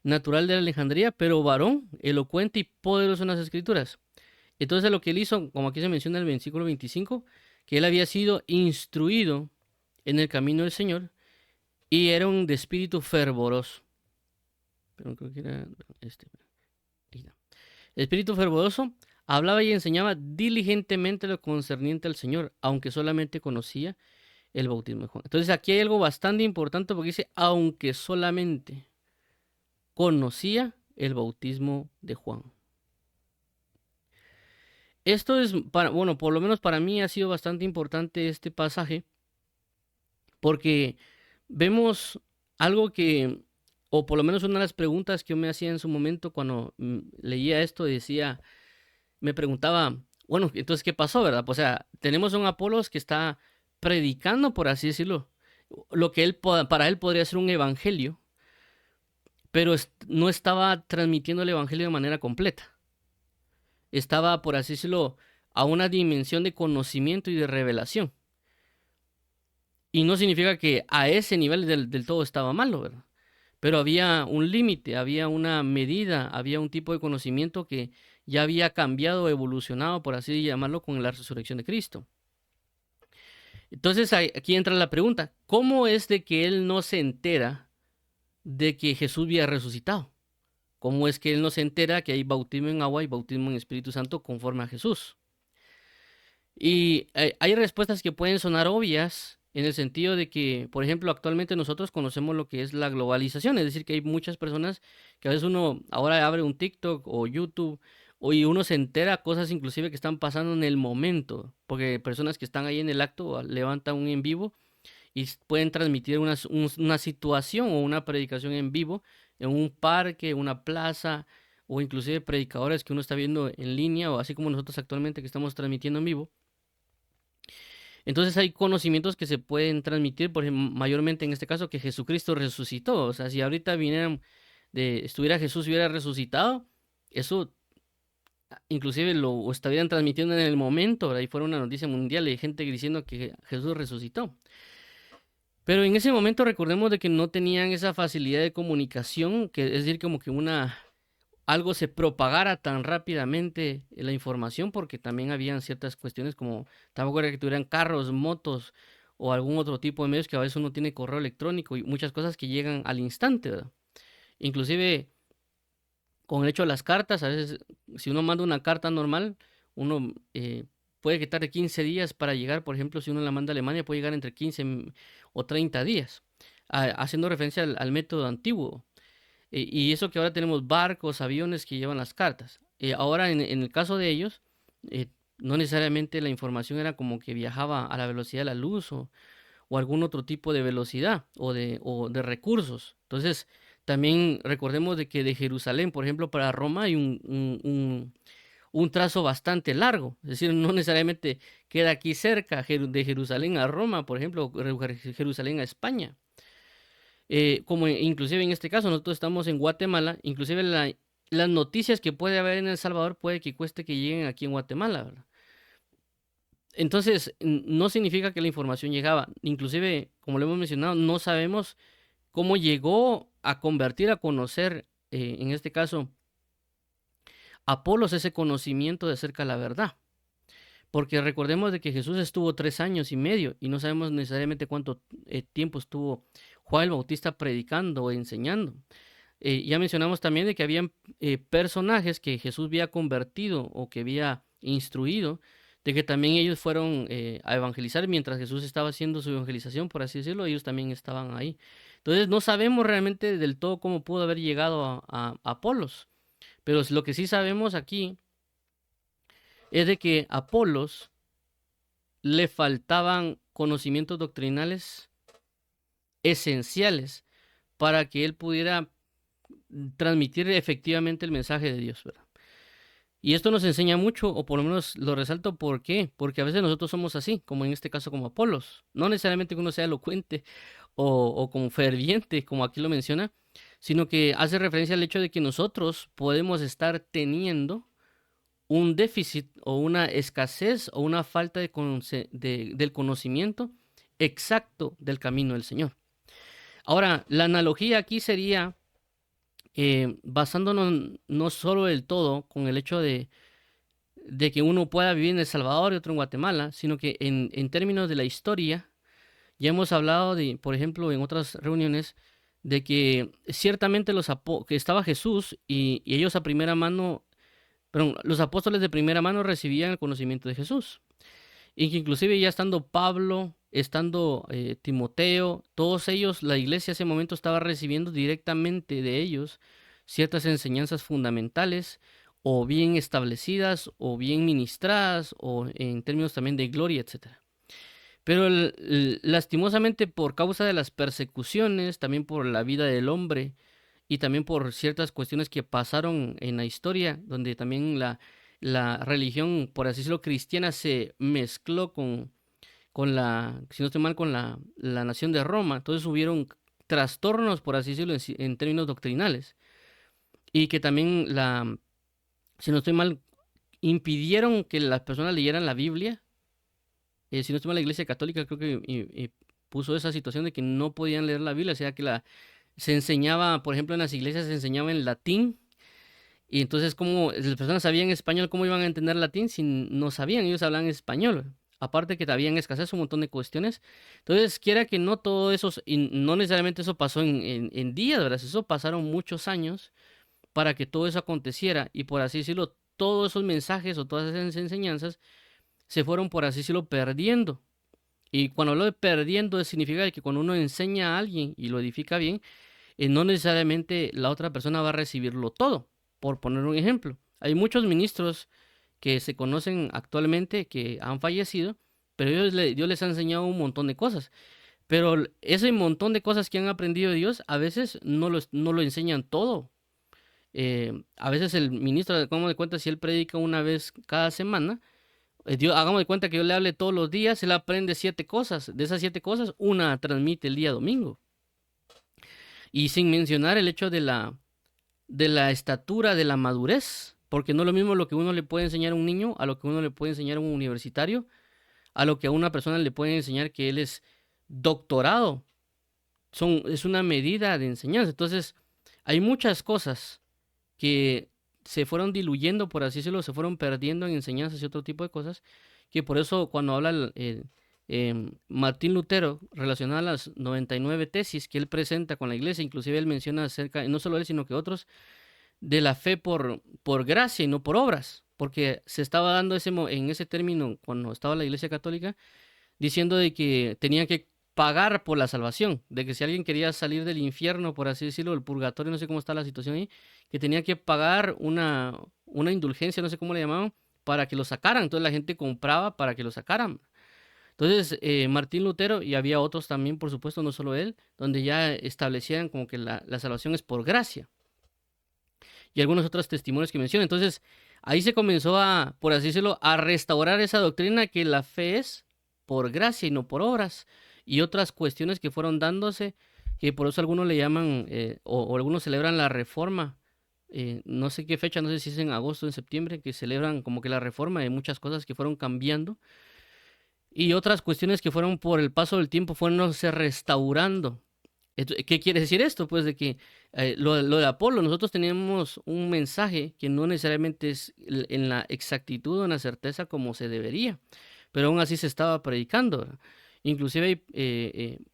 natural de Alejandría, pero varón, elocuente y poderoso en las escrituras. Entonces lo que él hizo, como aquí se menciona en el versículo 25, que él había sido instruido en el camino del Señor y era un de espíritu fervoroso. Pero creo que era este. Ahí está. Espíritu fervoroso hablaba y enseñaba diligentemente lo concerniente al Señor, aunque solamente conocía el bautismo de Juan. Entonces aquí hay algo bastante importante porque dice, aunque solamente conocía el bautismo de Juan. Esto es, bueno, por lo menos para mí ha sido bastante importante este pasaje porque vemos algo que, o por lo menos una de las preguntas que yo me hacía en su momento cuando leía esto, me preguntaba, bueno, entonces, ¿qué pasó, verdad? Pues, o sea, tenemos un Apolos que está predicando, por así decirlo, lo que para él podría ser un evangelio, pero no estaba transmitiendo el evangelio de manera completa. Estaba, por así decirlo, a una dimensión de conocimiento y de revelación. Y no significa que a ese nivel del todo estaba malo, ¿verdad? Pero había un límite, había una medida, había un tipo de conocimiento que ya había cambiado, evolucionado, por así llamarlo, con la resurrección de Cristo. Entonces aquí entra la pregunta, ¿cómo es de que él no se entera de que Jesús había resucitado? ¿Cómo es que él no se entera que hay bautismo en agua y bautismo en Espíritu Santo conforme a Jesús? Y hay respuestas que pueden sonar obvias en el sentido de que, por ejemplo, actualmente nosotros conocemos lo que es la globalización, es decir, que hay muchas personas que a veces uno ahora abre un TikTok o YouTube y uno se entera cosas inclusive que están pasando en el momento, porque personas que están ahí en el acto levantan un en vivo y pueden transmitir una situación o una predicación en vivo en un parque, una plaza o inclusive predicadores que uno está viendo en línea o así como nosotros actualmente que estamos transmitiendo en vivo. Entonces hay conocimientos que se pueden transmitir, por ejemplo, mayormente en este caso que Jesucristo resucitó. O sea, si ahorita estuviera Jesús hubiera resucitado, eso inclusive lo estarían transmitiendo en el momento, ahí fuera una noticia mundial de gente diciendo que Jesús resucitó. Pero en ese momento recordemos de que no tenían esa facilidad de comunicación, que es decir, como que algo se propagara tan rápidamente la información, porque también habían ciertas cuestiones como tampoco era que tuvieran carros, motos o algún otro tipo de medios que a veces uno tiene correo electrónico y muchas cosas que llegan al instante, ¿verdad? Inclusive con el hecho de las cartas, a veces si uno manda una carta normal, uno puede que tarde 15 días para llegar, por ejemplo, si uno la manda a Alemania puede llegar entre 15 o 30 días, haciendo referencia al método antiguo. Y eso que ahora tenemos barcos, aviones que llevan las cartas. Ahora, en el caso de ellos, no necesariamente la información era como que viajaba a la velocidad de la luz o algún otro tipo de velocidad o de recursos. Entonces, también recordemos de que de Jerusalén, por ejemplo, para Roma hay un trazo bastante largo. Es decir, no necesariamente queda aquí cerca de Jerusalén a Roma, por ejemplo, Jerusalén a España. Como inclusive en este caso nosotros estamos en Guatemala, inclusive las noticias que puede haber en El Salvador puede que cueste que lleguen aquí en Guatemala, ¿verdad? Entonces, no significa que la información llegaba. Inclusive, como lo hemos mencionado, no sabemos cómo llegó a convertir, a conocer, en este caso, Apolos, ese conocimiento de acerca de la verdad. Porque recordemos de que Jesús estuvo 3 años y medio y no sabemos necesariamente cuánto tiempo estuvo Juan el Bautista predicando o enseñando. Ya mencionamos también de que habían personajes que Jesús había convertido o que había instruido, de que también ellos fueron a evangelizar mientras Jesús estaba haciendo su evangelización, por así decirlo, ellos también estaban ahí. Entonces no sabemos realmente del todo cómo pudo haber llegado a Apolos, pero lo que sí sabemos aquí es de que a Apolos le faltaban conocimientos doctrinales esenciales para que él pudiera transmitir efectivamente el mensaje de Dios, ¿verdad? Y esto nos enseña mucho, o por lo menos lo resalto, ¿por qué? Porque a veces nosotros somos así, como en este caso como Apolos. No necesariamente que uno sea elocuente o como ferviente, como aquí lo menciona, sino que hace referencia al hecho de que nosotros podemos estar teniendo un déficit o una escasez o una falta del conocimiento exacto del camino del Señor. Ahora, la analogía aquí sería basándonos no solo del todo con el hecho de que uno pueda vivir en El Salvador y otro en Guatemala, sino que en términos de la historia, ya hemos hablado de, por ejemplo, en otras reuniones, de que ciertamente que estaba Jesús y ellos a primera mano, perdón, los apóstoles de primera mano recibían el conocimiento de Jesús. Y que inclusive ya estando Pablo, estando Timoteo, todos ellos, la iglesia en ese momento estaba recibiendo directamente de ellos ciertas enseñanzas fundamentales, o bien establecidas, o bien ministradas, o en términos también de gloria, etcétera. Pero lastimosamente por causa de las persecuciones, también por la vida del hombre y también por ciertas cuestiones que pasaron en la historia, donde también la religión, por así decirlo, cristiana se mezcló con si no estoy mal, con la nación de Roma. Entonces hubieron trastornos, por así decirlo, en términos doctrinales. Y que también si no estoy mal, impidieron que las personas leyeran la Biblia. Si no estoy mal, la Iglesia Católica creo que puso esa situación de que no podían leer la Biblia, o sea que se enseñaba, por ejemplo, en las iglesias se enseñaba en latín, y entonces como las personas sabían español, ¿cómo iban a entender latín si no sabían? Ellos hablaban español. Aparte que habían escasez, un montón de cuestiones. Entonces, quiera que no todo eso, y no necesariamente eso pasó en días, ¿verdad? Eso pasaron muchos años para que todo eso aconteciera. Y por así decirlo, todos esos mensajes o todas esas enseñanzas se fueron, por así decirlo, perdiendo. Y cuando hablo de perdiendo, significa que cuando uno enseña a alguien y lo edifica bien, no necesariamente la otra persona va a recibirlo todo. Por poner un ejemplo, hay muchos ministros que se conocen actualmente que han fallecido, pero Dios les ha enseñado un montón de cosas. Pero ese montón de cosas que han aprendido de Dios, a veces no lo enseñan todo. A veces el ministro, hagamos de cuenta, si él predica una vez cada semana, hagamos de cuenta que yo le hable todos los días, él aprende 7 cosas. De esas 7 cosas, una transmite el día domingo. Y sin mencionar el hecho de la estatura, de la madurez, porque no es lo mismo lo que uno le puede enseñar a un niño, a lo que uno le puede enseñar a un universitario, a lo que a una persona le puede enseñar que él es doctorado. Es una medida de enseñanza. Entonces, hay muchas cosas que se fueron diluyendo, por así decirlo, se fueron perdiendo en enseñanzas y otro tipo de cosas, que por eso cuando habla Martín Lutero relacionado a las 99 tesis que él presenta con la iglesia, inclusive él menciona acerca, no solo él, sino que otros, de la fe por gracia y no por obras, porque se estaba dando en ese término cuando estaba la iglesia católica, diciendo de que tenía que pagar por la salvación, de que si alguien quería salir del infierno, por así decirlo, del purgatorio, no sé cómo está la situación ahí, que tenía que pagar una indulgencia, no sé cómo le llamaban, para que lo sacaran. Entonces la gente compraba para que lo sacaran. Entonces, Martín Lutero, y había otros también, por supuesto, no solo él, donde ya establecían como que la salvación es por gracia. Y algunos otros testimonios que menciona. Entonces, ahí se comenzó por así decirlo, a restaurar esa doctrina que la fe es por gracia y no por obras. Y otras cuestiones que fueron dándose, que por eso algunos le llaman, o algunos celebran la reforma. No sé qué fecha, no sé si es en agosto o en septiembre, que celebran como que la reforma de muchas cosas que fueron cambiando. y otras cuestiones que fueron por el paso del tiempo fueron se restaurando. ¿Qué quiere decir esto? Pues de que lo de Apolo, nosotros teníamos un mensaje que no necesariamente es en la exactitud o en la certeza como se debería, pero aún así se estaba predicando, ¿verdad? Inclusive,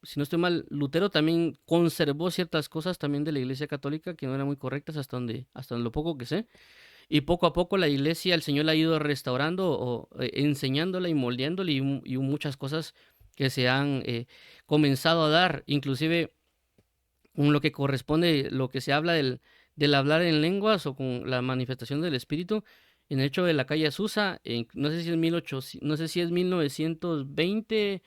si no estoy mal, Lutero también conservó ciertas cosas también de la Iglesia Católica que no eran muy correctas hasta lo poco que sé. Y poco a poco la Iglesia, el Señor la ha ido restaurando o enseñándola y moldeándola y muchas cosas que se han comenzado a dar. Inclusive con lo que corresponde, lo que se habla del hablar en lenguas o con la manifestación del Espíritu, en el hecho de la calle Azusa, no sé si es 1800, no sé si es 1920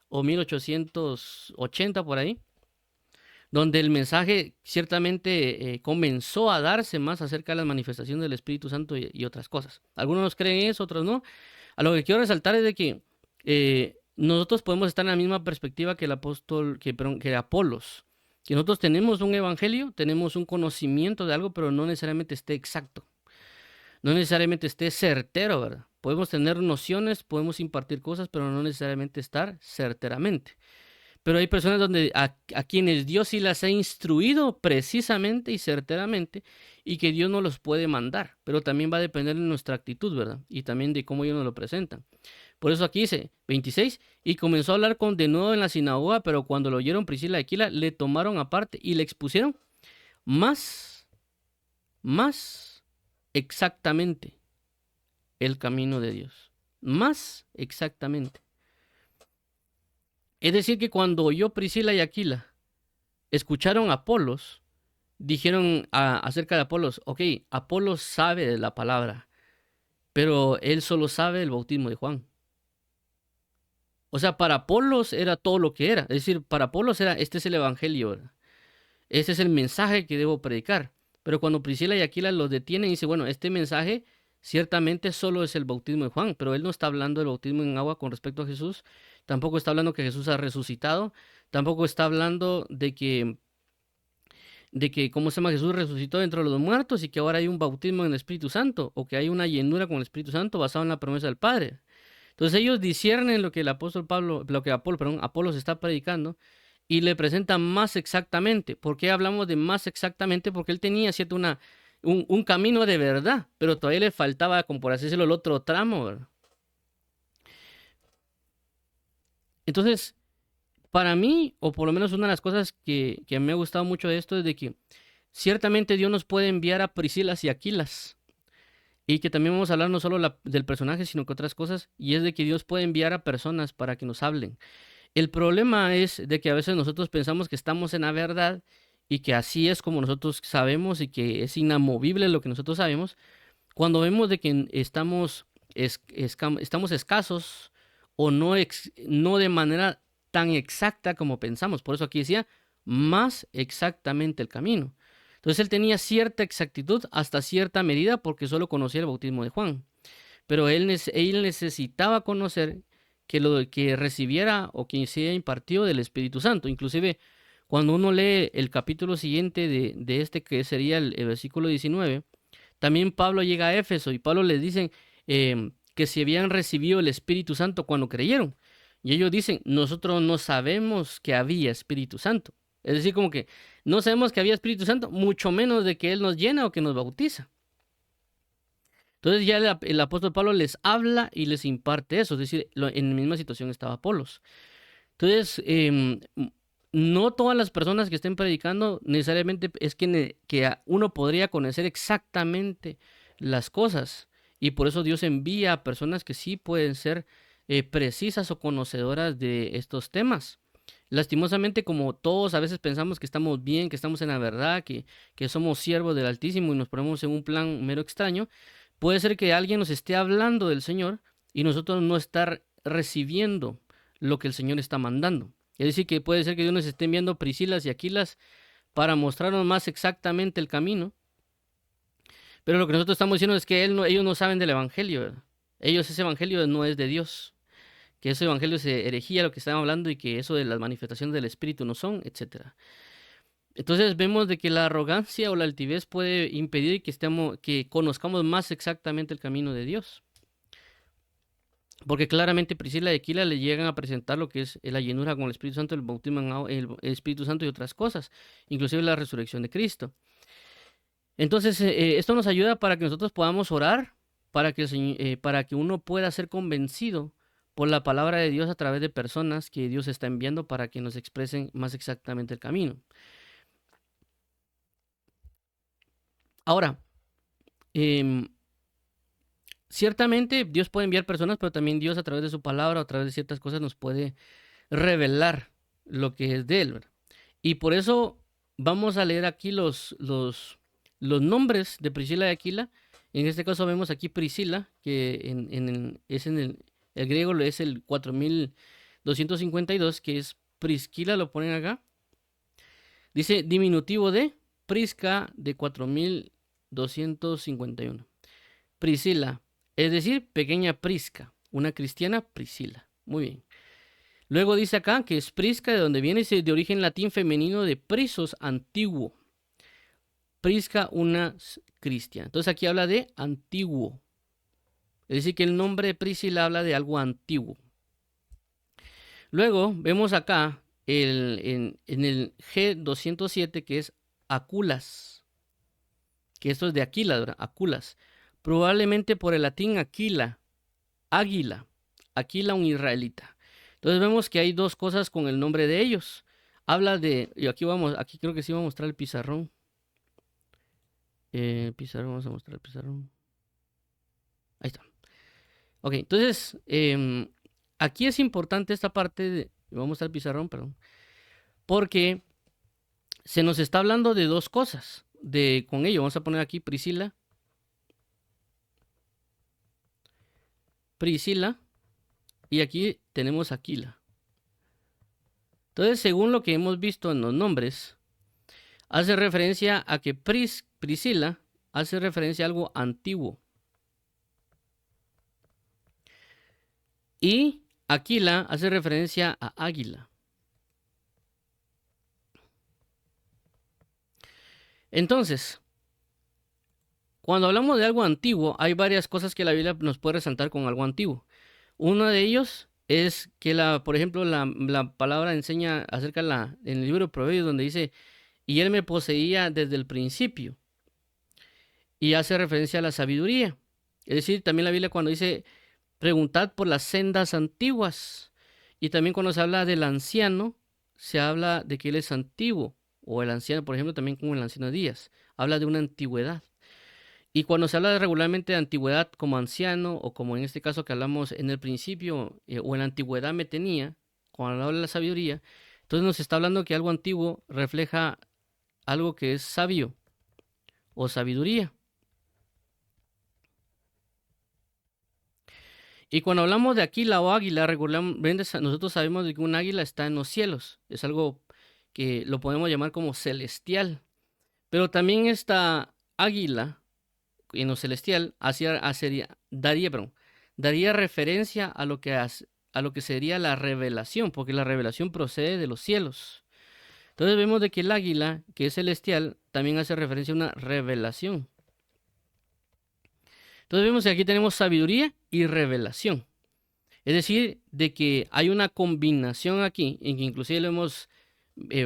o 1880 por ahí, donde el mensaje ciertamente comenzó a darse más acerca de la manifestación del Espíritu Santo y otras cosas. Algunos creen eso, otros no. A lo que quiero resaltar es de que nosotros podemos estar en la misma perspectiva que el apóstol, que Apolos, que nosotros tenemos un evangelio, tenemos un conocimiento de algo, pero no necesariamente esté exacto, no necesariamente esté certero, ¿verdad? Podemos tener nociones, podemos impartir cosas, pero no necesariamente estar certeramente. Pero hay personas donde a quienes Dios sí las ha instruido precisamente y certeramente y que Dios no los puede mandar, pero también va a depender de nuestra actitud, ¿verdad? Y también de cómo ellos nos lo presentan. Por eso aquí dice 26, y comenzó a hablar de nuevo en la sinagoga, pero cuando lo oyeron Priscila y Aquila, le tomaron aparte y le expusieron más, más exactamente el camino de Dios. Más exactamente. Es decir, que cuando oyó Priscila y Aquila, escucharon a Apolos, dijeron acerca de Apolos, ok, Apolos sabe de la palabra, pero él solo sabe el bautismo de Juan. O sea, para Apolos era todo lo que era. Es decir, para Apolos era, este es el evangelio, ¿verdad? Este es el mensaje que debo predicar. Pero cuando Priscila y Aquila los detienen y dice, bueno, este mensaje ciertamente solo es el bautismo de Juan, pero él no está hablando del bautismo en agua con respecto a Jesús, tampoco está hablando que Jesús ha resucitado, tampoco está hablando ¿cómo se llama? Jesús resucitó dentro de los muertos y que ahora hay un bautismo en el Espíritu Santo, o que hay una llenura con el Espíritu Santo basado en la promesa del Padre. Entonces ellos disciernen lo que el apóstol Pablo, lo que Apolos está predicando y le presentan más exactamente. ¿Por qué hablamos de más exactamente? Porque él tenía un camino de verdad, pero todavía le faltaba, como por así decirlo, el otro tramo, ¿verdad? Entonces, para mí, o por lo menos una de las cosas que me ha gustado mucho de esto es de que ciertamente Dios nos puede enviar a Priscilas y Aquilas. Y que también vamos a hablar no solo del personaje, sino que otras cosas. Y es de que Dios puede enviar a personas para que nos hablen. El problema es de que a veces nosotros pensamos que estamos en la verdad y que así es como nosotros sabemos y que es inamovible lo que nosotros sabemos. Cuando vemos de que estamos escasos o no de manera tan exacta como pensamos. Por eso aquí decía más exactamente el camino. Entonces él tenía cierta exactitud hasta cierta medida porque solo conocía el bautismo de Juan. Pero él necesitaba conocer que lo que recibiera o que sea impartido del Espíritu Santo. Inclusive cuando uno lee el capítulo siguiente de este, que sería el versículo 19, también Pablo llega a Éfeso y Pablo les dice que si habían recibido el Espíritu Santo cuando creyeron. Y ellos dicen, nosotros no sabemos que había Espíritu Santo. Es decir, como que no sabemos que había Espíritu Santo, mucho menos de que Él nos llena o que nos bautiza. Entonces ya el apóstol Pablo les habla y les imparte eso. Es decir, en la misma situación estaba Apolos. Entonces, no todas las personas que estén predicando necesariamente es que uno podría conocer exactamente las cosas. Y por eso Dios envía a personas que sí pueden ser precisas o conocedoras de estos temas. Lastimosamente, como todos a veces pensamos que estamos bien, que estamos en la verdad, que somos siervos del Altísimo y nos ponemos en un plan mero extraño, puede ser que alguien nos esté hablando del Señor y nosotros no estar recibiendo lo que el Señor está mandando. Es decir, que puede ser que Dios nos esté enviando Priscilas y Aquilas para mostrarnos más exactamente el camino. Pero lo que nosotros estamos diciendo es que ellos no saben del Evangelio, ¿verdad? Ese Evangelio no es de Dios. Que ese Evangelio es herejía, lo que estamos hablando, y que eso de las manifestaciones del Espíritu no son, etc. Entonces vemos de que la arrogancia o la altivez puede impedir que conozcamos más exactamente el camino de Dios. porque claramente Priscila y Aquila le llegan a presentar lo que es la llenura con el Espíritu Santo, el bautismo en el Espíritu Santo y otras cosas, inclusive la resurrección de Cristo. Entonces, esto nos ayuda para que nosotros podamos orar, para que uno pueda ser convencido por la palabra de Dios a través de personas que Dios está enviando para que nos expresen más exactamente el camino. Ahora, em, ciertamente Dios puede enviar personas, pero también Dios a través de su palabra, a través de ciertas cosas, nos puede revelar lo que es de Él, ¿verdad? Y por eso vamos a leer aquí los nombres de Priscila y Aquila. En este caso vemos aquí Priscila, que es en el griego es el 4252, que es Prisquila, lo ponen acá. Dice diminutivo de Prisca de 4251. Priscila, es decir, pequeña Prisca, una cristiana Priscila. Muy bien. Luego dice acá que es Prisca, de donde viene, de origen latín femenino de prisos, antiguo. Prisca, una cristiana. Entonces aquí habla de antiguo. Es decir, que el nombre de Priscila habla de algo antiguo. Luego vemos acá en el G207 que es Aculas. Que esto es de Aquila, ¿verdad? Aculas. Probablemente por el latín Aquila, águila. Aquila, un israelita. Entonces vemos que hay dos cosas con el nombre de ellos. Habla de, y aquí creo que sí va a mostrar el pizarrón. Vamos a mostrar el pizarrón. Ahí está. Ok, entonces, aquí es importante esta parte, vamos a mostrar el pizarrón, perdón, porque se nos está hablando de dos cosas. Con ello, vamos a poner aquí Priscila. Priscila. Y aquí tenemos Aquila. Entonces, según lo que hemos visto en los nombres, hace referencia a que Priscila hace referencia a algo antiguo. Y Aquila hace referencia a águila. Entonces, cuando hablamos de algo antiguo, hay varias cosas que la Biblia nos puede resaltar con algo antiguo. Uno de ellos es que, por ejemplo, la palabra enseña acerca en el libro de Proverbios, donde dice, y él me poseía desde el principio. Y hace referencia a la sabiduría. Es decir, también la Biblia cuando dice, preguntad por las sendas antiguas. Y también cuando se habla del anciano, se habla de que él es antiguo. O el anciano, por ejemplo, también como el anciano Díaz. Habla de una antigüedad. Y cuando se habla regularmente de antigüedad como anciano, o como en este caso que hablamos en el principio, o en la antigüedad me tenía, cuando habla de la sabiduría, entonces nos está hablando que algo antiguo refleja algo que es sabio o sabiduría. Y cuando hablamos de aquila o águila, regularmente nosotros sabemos de que un águila está en los cielos. Es algo que lo podemos llamar como celestial. Pero también esta águila en lo celestial daría referencia a lo que sería la revelación, porque la revelación procede de los cielos. Entonces vemos de que el águila, que es celestial, también hace referencia a una revelación. Entonces vemos que aquí tenemos sabiduría y revelación. Es decir, de que hay una combinación aquí, en que inclusive lo hemos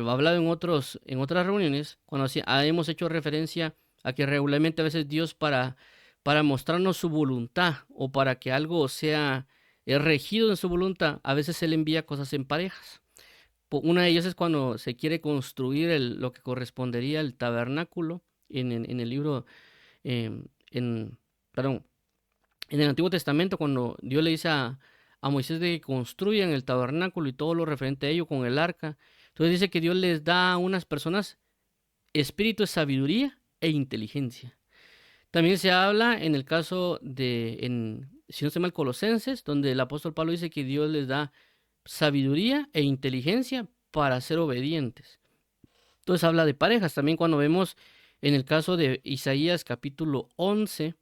hablado en otras reuniones, cuando hemos hecho referencia a que regularmente a veces Dios para mostrarnos su voluntad o para que algo sea regido en su voluntad, a veces Él envía cosas en parejas. Una de ellas es cuando se quiere construir lo que correspondería al tabernáculo en el libro, perdón, en el Antiguo Testamento, cuando Dios le dice a Moisés de que construyan el tabernáculo y todo lo referente a ello con el arca. Entonces dice que Dios les da a unas personas espíritu de sabiduría e inteligencia. También se habla en el caso si no se llama Colosenses, donde el apóstol Pablo dice que Dios les da sabiduría e inteligencia para ser obedientes. Entonces habla de parejas. También cuando vemos en el caso de Isaías capítulo 11,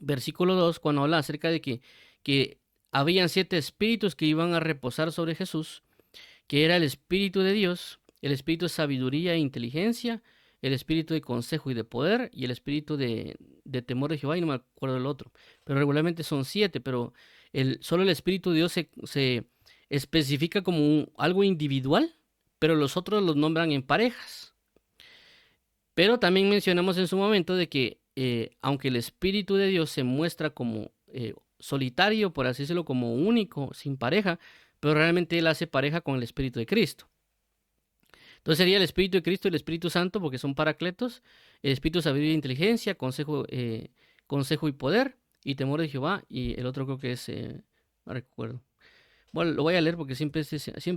versículo 2, cuando habla acerca de que habían 7 espíritus que iban a reposar sobre Jesús, que era el espíritu de Dios, el espíritu de sabiduría e inteligencia, el espíritu de consejo y de poder, y el espíritu de temor de Jehová, y no me acuerdo del otro. Pero regularmente son 7, pero Solo el Espíritu de Dios se especifica como algo individual, pero los otros los nombran en parejas. Pero también mencionamos en su momento de que aunque el Espíritu de Dios se muestra como solitario, por así decirlo, como único, sin pareja, pero realmente Él hace pareja con el Espíritu de Cristo. Entonces sería el Espíritu de Cristo y el Espíritu Santo, porque son paracletos, el Espíritu de sabiduría e inteligencia, consejo y poder, y temor de Jehová, y el otro creo que es, no recuerdo. Bueno, lo voy a leer porque siempre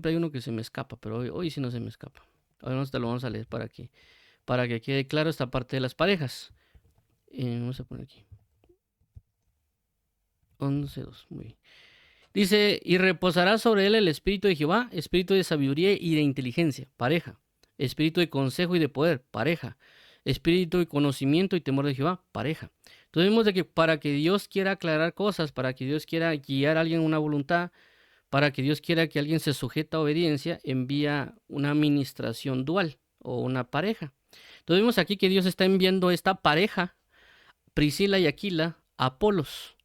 hay uno que se me escapa, pero hoy sí no se me escapa. Ahora te lo vamos a leer para que quede claro esta parte de las parejas. Vamos a poner aquí. 11:2, muy bien. Dice, y reposará sobre él el espíritu de Jehová, espíritu de sabiduría y de inteligencia, pareja. Espíritu de consejo y de poder, pareja. Espíritu de conocimiento y temor de Jehová, pareja. Entonces vemos de que para que Dios quiera aclarar cosas, para que Dios quiera guiar a alguien en una voluntad, para que Dios quiera que alguien se sujeta a obediencia, envía una administración dual o una pareja. Entonces vemos aquí que Dios está enviando esta pareja, Priscila y Aquila, a Apolos.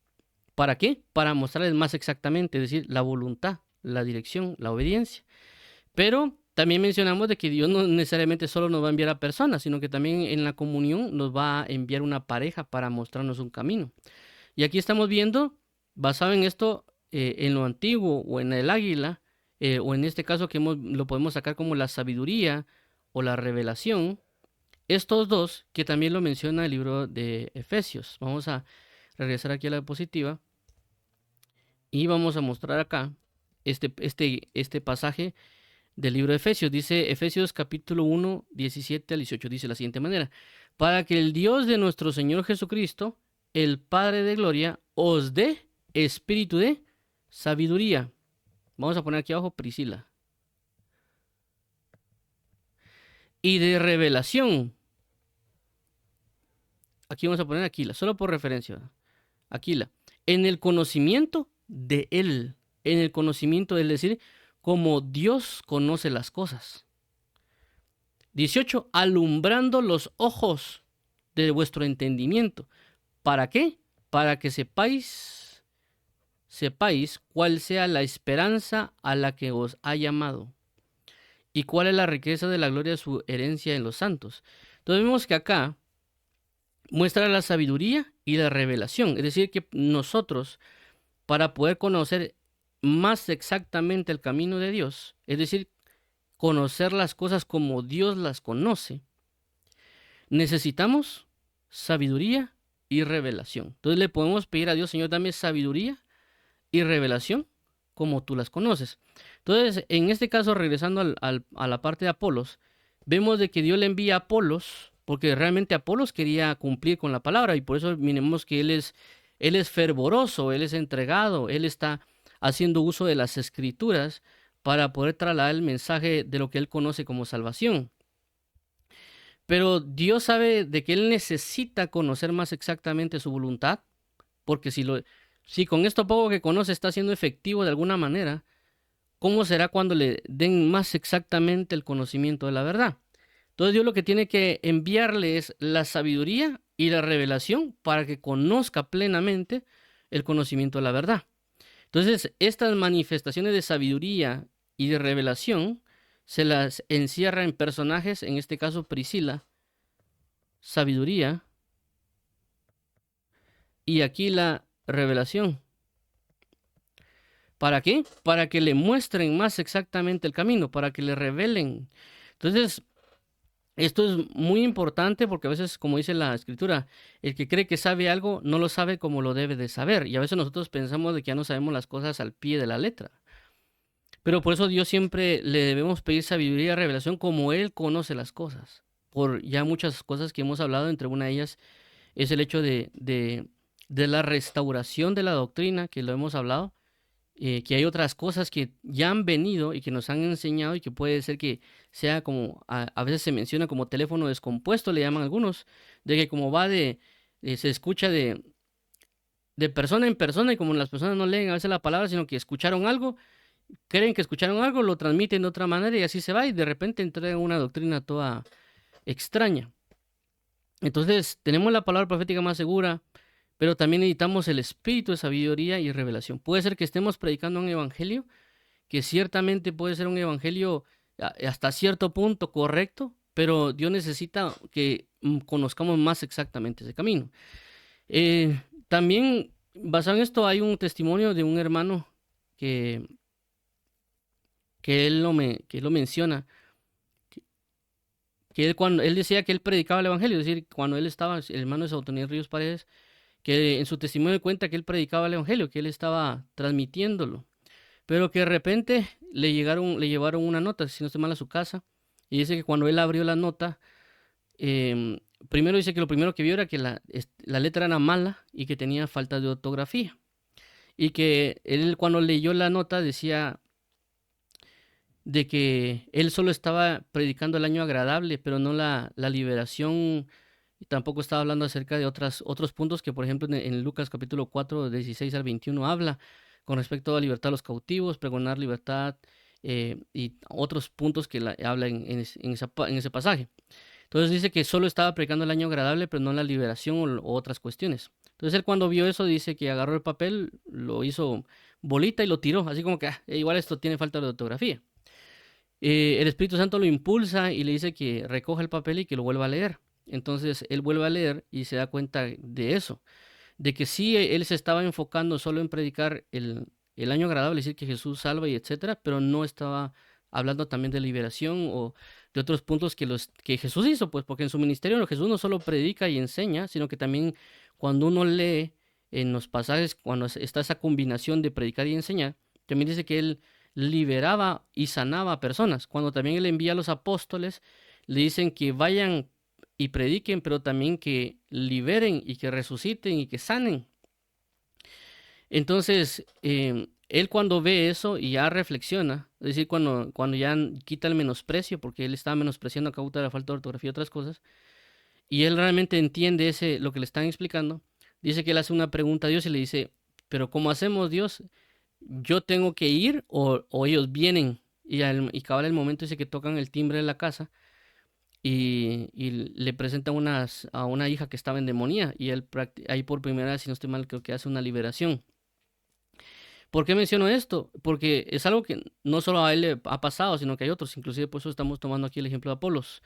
¿Para qué? Para mostrarles más exactamente, es decir, la voluntad, la dirección, la obediencia. Pero también mencionamos de que Dios no necesariamente solo nos va a enviar a personas, sino que también en la comunión nos va a enviar una pareja para mostrarnos un camino. Y aquí estamos viendo, basado en esto, en lo antiguo o en el águila, o en este caso que lo podemos sacar como la sabiduría o la revelación, estos dos que también lo menciona el libro de Efesios. Vamos a regresar aquí a la diapositiva y vamos a mostrar acá este pasaje del libro de Efesios. Dice Efesios capítulo 1, 17 al 18. Dice de la siguiente manera: para que el Dios de nuestro Señor Jesucristo, el Padre de gloria, os dé espíritu de sabiduría. Vamos a poner aquí abajo Priscila. Y de revelación. Aquí vamos a poner Aquila, solo por referencia. Aquila. En el conocimiento de Él. En el conocimiento de Él, es decir, como Dios conoce las cosas. 18. Alumbrando los ojos de vuestro entendimiento. ¿Para qué? Para que sepáis cuál sea la esperanza a la que os ha llamado y cuál es la riqueza de la gloria de su herencia en los santos. Entonces vemos que acá muestra la sabiduría y la revelación, es decir, que nosotros, para poder conocer más exactamente el camino de Dios, es decir, conocer las cosas como Dios las conoce, necesitamos sabiduría y revelación. Entonces le podemos pedir a Dios: Señor, dame sabiduría y revelación como tú las conoces. Entonces, en este caso, regresando a la parte de Apolos, vemos de que Dios le envía a Apolos, porque realmente Apolos quería cumplir con la palabra, y por eso miremos que él es fervoroso, él es entregado, él está haciendo uso de las escrituras para poder trasladar el mensaje de lo que él conoce como salvación. Pero Dios sabe de que él necesita conocer más exactamente su voluntad, porque si con esto poco que conoce está siendo efectivo de alguna manera, ¿cómo será cuando le den más exactamente el conocimiento de la verdad? Entonces Dios lo que tiene que enviarle es la sabiduría y la revelación para que conozca plenamente el conocimiento de la verdad. Entonces, estas manifestaciones de sabiduría y de revelación se las encierra en personajes, en este caso Priscila, sabiduría, y aquí la revelación. ¿Para qué? Para que le muestren más exactamente el camino, para que le revelen. Entonces, esto es muy importante porque a veces, como dice la escritura, el que cree que sabe algo no lo sabe como lo debe de saber. Y a veces nosotros pensamos de que ya no sabemos las cosas al pie de la letra. Pero por eso Dios siempre le debemos pedir sabiduría y revelación como Él conoce las cosas. Por ya muchas cosas que hemos hablado, entre una de ellas es el hecho de la restauración de la doctrina, que lo hemos hablado. Que hay otras cosas que ya han venido y que nos han enseñado y que puede ser que sea como, a veces se menciona como teléfono descompuesto, le llaman algunos, de que como se escucha de persona en persona, y como las personas no leen a veces la palabra, sino que escucharon algo, creen que escucharon algo, lo transmiten de otra manera y así se va, y de repente entregan una doctrina toda extraña. Entonces tenemos la palabra profética más segura, pero también necesitamos el espíritu de sabiduría y revelación. Puede ser que estemos predicando un evangelio que ciertamente puede ser un evangelio hasta cierto punto correcto, pero Dios necesita que conozcamos más exactamente ese camino. También, basado en esto, hay un testimonio de un hermano que, que él lo menciona, que él, cuando él decía que él predicaba el evangelio, es decir, cuando él estaba, el hermano de Sautonía Ríos Paredes, que en su testimonio cuenta que él predicaba el evangelio, que él estaba transmitiéndolo, pero que de repente le llevaron una nota, si no estoy mal, a su casa, y dice que cuando él abrió la nota, primero dice que lo primero que vio era que la letra era mala y que tenía falta de ortografía, y que él cuando leyó la nota decía de que él solo estaba predicando el año agradable, pero no la liberación, y tampoco estaba hablando acerca de otros puntos que, por ejemplo, en Lucas capítulo 4, 16 al 21 habla con respecto a libertad a los cautivos, pregonar libertad, y otros puntos que habla en ese pasaje. Entonces dice que solo estaba predicando el año agradable, pero no la liberación o otras cuestiones. Entonces él cuando vio eso dice que agarró el papel, lo hizo bolita y lo tiró, así como que igual esto tiene falta de ortografía. El Espíritu Santo lo impulsa y le dice que recoja el papel y que lo vuelva a leer. Entonces él vuelve a leer y se da cuenta de eso, de que sí, él se estaba enfocando solo en predicar el año agradable, es decir, que Jesús salva y etcétera, pero no estaba hablando también de liberación o de otros puntos que Jesús hizo, pues porque en su ministerio Jesús no solo predica y enseña, sino que también cuando uno lee en los pasajes, cuando está esa combinación de predicar y enseñar, también dice que él liberaba y sanaba a personas. Cuando también él envía a los apóstoles, le dicen que vayan y prediquen, pero también que liberen y que resuciten y que sanen. Entonces, él cuando ve eso y ya reflexiona, es decir, cuando ya quita el menosprecio, porque él estaba menospreciando a causa de la falta de ortografía y otras cosas, y él realmente entiende lo que le están explicando, dice que él hace una pregunta a Dios y le dice, pero ¿cómo hacemos, Dios? ¿Yo tengo que ir o ellos vienen? Y cabal el momento dice que tocan el timbre de la casa y le presentan a una hija que estaba en demonía y él ahí por primera vez, si no estoy mal, creo que hace una liberación. ¿Por qué menciono esto? Porque es algo que no solo a él le ha pasado, sino que hay otros, inclusive por eso estamos tomando aquí el ejemplo de Apolos.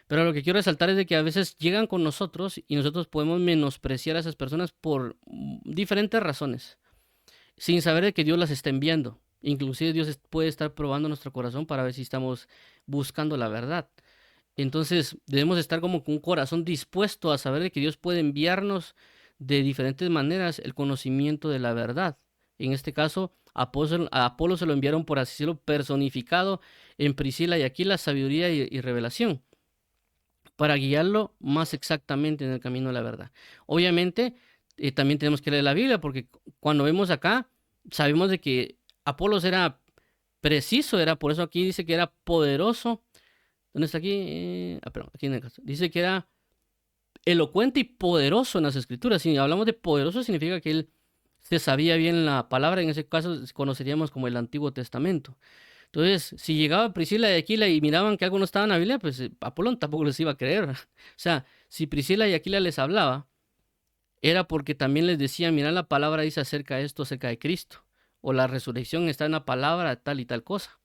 Pero lo que quiero resaltar es de que a veces llegan con nosotros y nosotros podemos menospreciar a esas personas por diferentes razones, sin saber de que Dios las está enviando. Inclusive Dios puede estar probando nuestro corazón para ver si estamos buscando la verdad. Entonces debemos estar como con un corazón dispuesto a saber de que Dios puede enviarnos de diferentes maneras el conocimiento de la verdad. En este caso, a Apolo se lo enviaron, por así decirlo, personificado en Priscila y Aquila, sabiduría y revelación, para guiarlo más exactamente en el camino de la verdad. Obviamente, también tenemos que leer la Biblia, porque cuando vemos acá, sabemos de que Apolos era preciso, por eso aquí dice que era poderoso. ¿Dónde está aquí? Perdón, aquí en el caso. Dice que era elocuente y poderoso en las escrituras. Si hablamos de poderoso, significa que él se sabía bien la palabra. En ese caso, conoceríamos como el Antiguo Testamento. Entonces, si llegaba Priscila y Aquila y miraban que algo no estaba en la Biblia, pues Apolón tampoco les iba a creer. O sea, si Priscila y Aquila les hablaba, era porque también les decía, mira, la palabra dice acerca de esto, acerca de Cristo. O la resurrección está en la palabra, tal y tal cosa.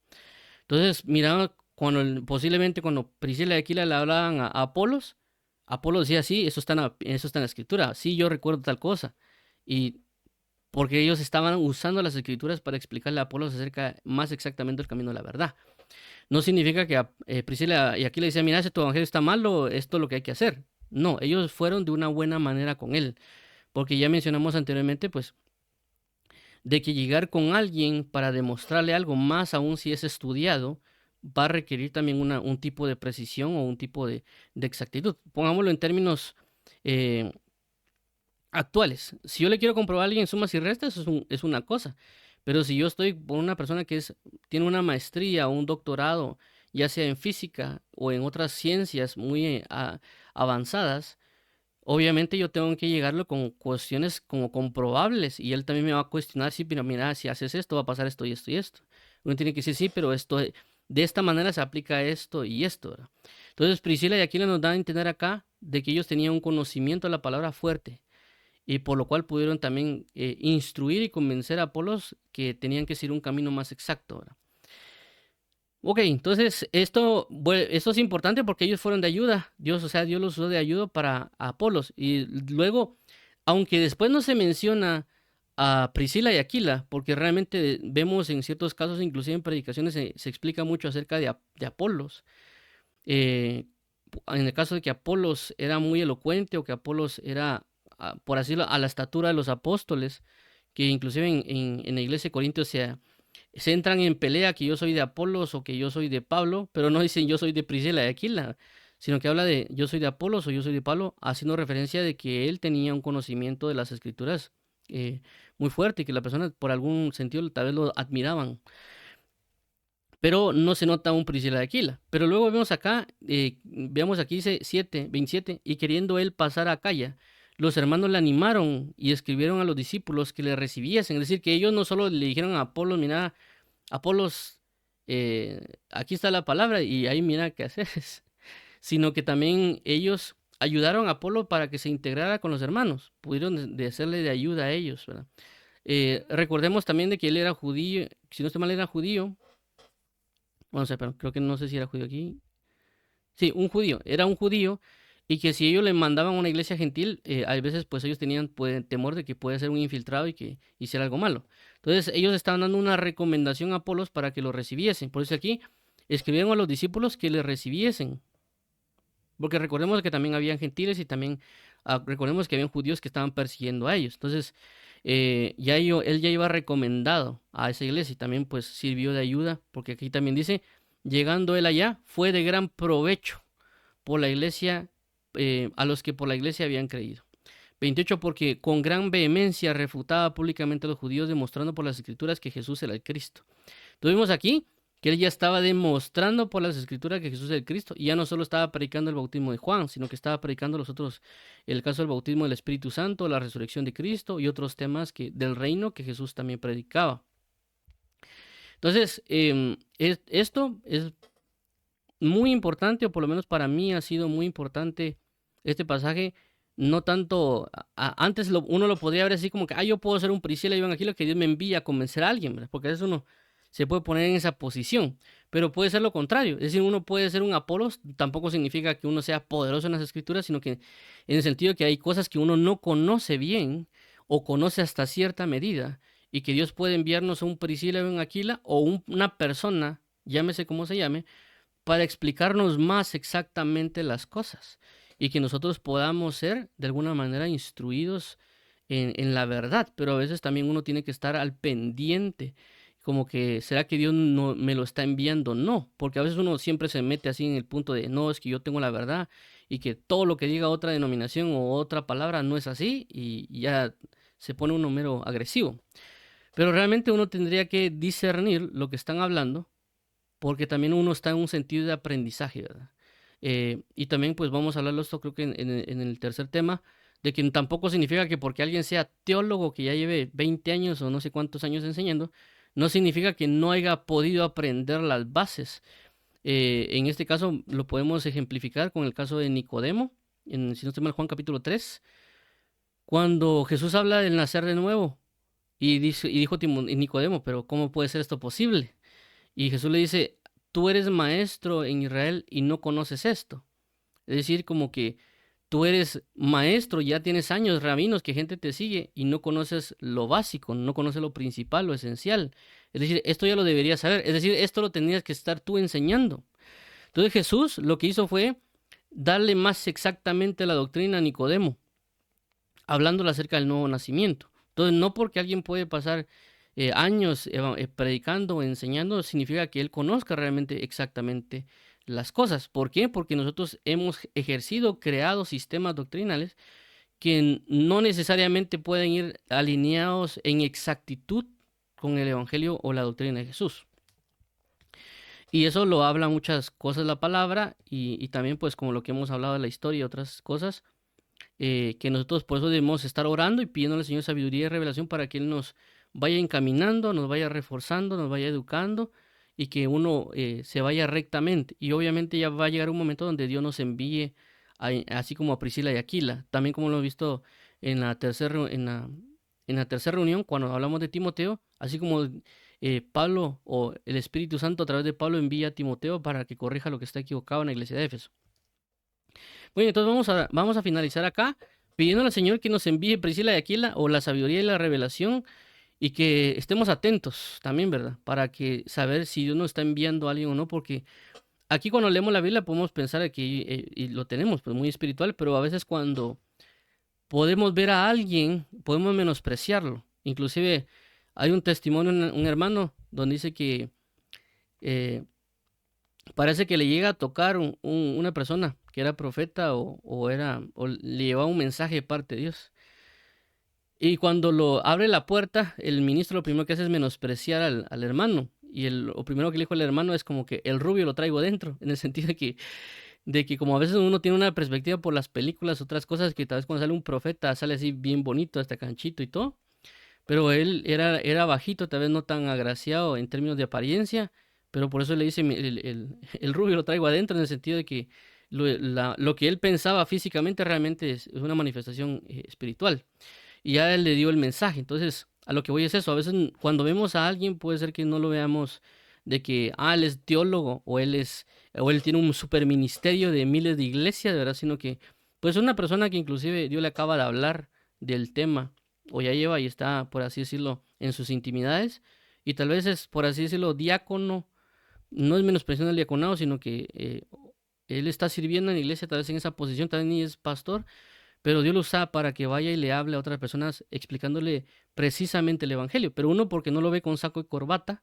Entonces, miraban posiblemente cuando Priscila y Aquila le hablaban a Apolos, Apolo decía, sí, eso está en la escritura, sí, yo recuerdo tal cosa. Y porque ellos estaban usando las escrituras para explicarle a Apolos acerca más exactamente del camino de la verdad. No significa que Priscila y Aquila decían, mira, si tu evangelio está malo, esto es lo que hay que hacer. No, ellos fueron de una buena manera con él. Porque ya mencionamos anteriormente, pues, de que llegar con alguien para demostrarle algo, más aún si es estudiado, va a requerir también un tipo de precisión o un tipo de exactitud. Pongámoslo en términos actuales. Si yo le quiero comprobar a alguien sumas y restas, es una cosa. Pero si yo estoy con una persona que tiene una maestría o un doctorado, ya sea en física o en otras ciencias muy avanzadas, obviamente yo tengo que llegarlo con cuestiones como comprobables y él también me va a cuestionar, sí, pero mira, si haces esto va a pasar esto y esto y esto. Uno tiene que decir, sí, pero de esta manera se aplica esto y esto, ¿verdad? Entonces Priscila y Aquila nos dan a entender acá de que ellos tenían un conocimiento de la palabra fuerte y por lo cual pudieron también instruir y convencer a Apolos que tenían que seguir un camino más exacto, ¿verdad? Ok, entonces esto es importante porque ellos fueron de ayuda. Dios, o sea, Dios los usó de ayuda para Apolos. Y luego, aunque después no se menciona a Priscila y Aquila, porque realmente vemos en ciertos casos, inclusive en predicaciones, se explica mucho acerca de Apolos. Eh, en el caso de que Apolos era muy elocuente o que Apolos era, por así decirlo, a la estatura de los apóstoles, que inclusive en la iglesia de Corintios se entran en pelea que yo soy de Apolos o que yo soy de Pablo, pero no dicen yo soy de Priscila y Aquila, sino que habla de yo soy de Apolos o yo soy de Pablo, haciendo referencia de que él tenía un conocimiento de las escrituras eh, muy fuerte y que la persona por algún sentido tal vez lo admiraban. Pero no se nota un Priscila de Aquila. Pero luego vemos acá, veamos aquí dice 27, y queriendo él pasar a Acaya, los hermanos le animaron y escribieron a los discípulos que le recibiesen. Es decir, que ellos no solo le dijeron a Apolos, mira, Apolos, aquí está la palabra y ahí mira qué haces, sino que también ellos ayudaron a Apolo para que se integrara con los hermanos, pudieron de hacerle de ayuda a ellos, ¿verdad? Recordemos también de que él era judío, si no estoy mal era judío, bueno, sé, pero creo que no sé si era judío aquí. Sí, un judío, era un judío y que si ellos le mandaban a una iglesia gentil, a veces pues ellos tenían temor de que puede ser un infiltrado y que hiciera algo malo. Entonces ellos estaban dando una recomendación a Apolos para que lo recibiesen. Por eso aquí escribieron a los discípulos que le recibiesen. Porque recordemos que también habían gentiles y también recordemos que habían judíos que estaban persiguiendo a ellos. Entonces él ya iba recomendado a esa iglesia y también pues sirvió de ayuda. Porque aquí también dice, llegando él allá, fue de gran provecho por la iglesia, a los que por la iglesia habían creído. 28, porque con gran vehemencia refutaba públicamente a los judíos, demostrando por las escrituras que Jesús era el Cristo. Tuvimos aquí que él ya estaba demostrando por las escrituras que Jesús es el Cristo, y ya no solo estaba predicando el bautismo de Juan, sino que estaba predicando los otros, el caso del bautismo del Espíritu Santo, la resurrección de Cristo y otros temas del reino que Jesús también predicaba. Entonces, esto es muy importante, o por lo menos para mí ha sido muy importante este pasaje. No tanto, antes uno lo podría ver así como que, yo puedo ser un Priscila y un Aquila, que Dios me envía a convencer a alguien, ¿verdad? Porque a veces uno se puede poner en esa posición, pero puede ser lo contrario. Es decir, uno puede ser un Apolos, tampoco significa que uno sea poderoso en las escrituras, sino que en el sentido de que hay cosas que uno no conoce bien o conoce hasta cierta medida, y que Dios puede enviarnos a un Priscila y un Aquila o una persona, llámese como se llame, para explicarnos más exactamente las cosas y que nosotros podamos ser de alguna manera instruidos en la verdad, pero a veces también uno tiene que estar al pendiente, como que ¿será que Dios no me lo está enviando? No, porque a veces uno siempre se mete así en el punto de no, es que yo tengo la verdad y que todo lo que diga otra denominación o otra palabra no es así y ya se pone uno mero agresivo. Pero realmente uno tendría que discernir lo que están hablando porque también uno está en un sentido de aprendizaje, ¿verdad? Y también pues vamos a hablarlo esto creo que en el tercer tema, de que tampoco significa que porque alguien sea teólogo que ya lleve 20 años o no sé cuántos años enseñando, no significa que no haya podido aprender las bases. En este caso lo podemos ejemplificar con el caso de Nicodemo, si no estoy mal, Juan capítulo 3, cuando Jesús habla del nacer de nuevo y dijo Nicodemo, pero ¿cómo puede ser esto posible? Y Jesús le dice, tú eres maestro en Israel y no conoces esto. Es decir, como que tú eres maestro, ya tienes años, rabinos, que gente te sigue y no conoces lo básico, no conoces lo principal, lo esencial. Es decir, esto ya lo deberías saber. Es decir, esto lo tendrías que estar tú enseñando. Entonces Jesús lo que hizo fue darle más exactamente la doctrina a Nicodemo, hablándole acerca del nuevo nacimiento. Entonces, no porque alguien puede pasar años predicando o enseñando, significa que él conozca realmente exactamente las cosas. ¿Por qué? Porque nosotros hemos ejercido, creado sistemas doctrinales que no necesariamente pueden ir alineados en exactitud con el Evangelio o la doctrina de Jesús. Y eso lo habla muchas cosas la palabra y también pues como lo que hemos hablado de la historia y otras cosas, que nosotros por eso debemos estar orando y pidiendo al Señor sabiduría y revelación para que Él nos vaya encaminando, nos vaya reforzando, nos vaya educando y que uno se vaya rectamente. Y obviamente ya va a llegar un momento donde Dios nos envíe, así como a Priscila y Aquila, también como lo hemos visto en la tercera reunión, cuando hablamos de Timoteo, así como Pablo o el Espíritu Santo a través de Pablo envía a Timoteo para que corrija lo que está equivocado en la iglesia de Éfeso. Bueno, entonces vamos a finalizar acá, pidiéndole al Señor que nos envíe Priscila y Aquila o la sabiduría y la revelación y que estemos atentos también, ¿verdad? Para que saber si Dios nos está enviando a alguien o no, porque aquí cuando leemos la Biblia podemos pensar que y lo tenemos pues muy espiritual, pero a veces cuando podemos ver a alguien, podemos menospreciarlo. Inclusive hay un testimonio, un hermano, donde dice que eh, parece que le llega a tocar una persona que era profeta o le llevaba un mensaje de parte de Dios. Y cuando lo abre la puerta, el ministro lo primero que hace es menospreciar al hermano. Y lo primero que le dijo al hermano es como que el rubio lo traigo dentro, en el sentido de que como a veces uno tiene una perspectiva por las películas, otras cosas que tal vez cuando sale un profeta sale así bien bonito, hasta canchito y todo. Pero él era bajito, tal vez no tan agraciado en términos de apariencia, pero por eso le dice el rubio lo traigo adentro, en el sentido de que lo que él pensaba físicamente realmente es una manifestación espiritual. Y ya él le dio el mensaje. Entonces, a lo que voy es eso. A veces cuando vemos a alguien puede ser que no lo veamos de que, él es teólogo o él tiene un super ministerio de miles de iglesias, de verdad, sino que, pues, es una persona que inclusive Dios le acaba de hablar del tema o ya lleva y está, por así decirlo, en sus intimidades y tal vez es, por así decirlo, diácono. No es menospreciando el diaconado, sino que él está sirviendo en la iglesia, tal vez en esa posición, tal vez ni es pastor, pero Dios lo usa para que vaya y le hable a otras personas explicándole precisamente el evangelio. Pero uno porque no lo ve con saco y corbata,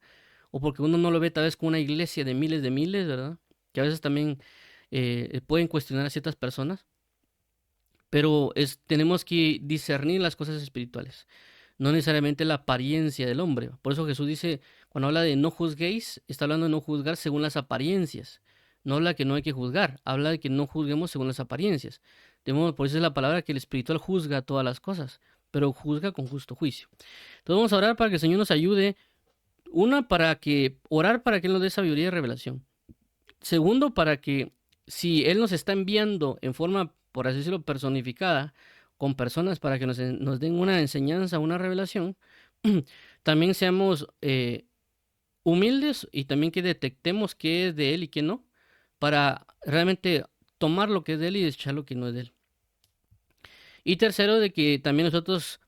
o porque uno no lo ve tal vez con una iglesia de miles, ¿verdad? Que a veces también pueden cuestionar a ciertas personas. Pero tenemos que discernir las cosas espirituales, no necesariamente la apariencia del hombre. Por eso Jesús dice, cuando habla de no juzguéis, está hablando de no juzgar según las apariencias. No habla que no hay que juzgar, habla de que no juzguemos según las apariencias. Por eso es la palabra que el espiritual juzga todas las cosas, pero juzga con justo juicio. Entonces vamos a orar para que el Señor nos ayude. Orar para que Él nos dé sabiduría y revelación. Segundo, para que si Él nos está enviando en forma, por así decirlo, personificada, con personas para que nos den una enseñanza, una revelación, también seamos humildes y también que detectemos qué es de Él y qué no, para realmente tomar lo que es de Él y desechar lo que no es de Él. Y tercero, de que también nosotros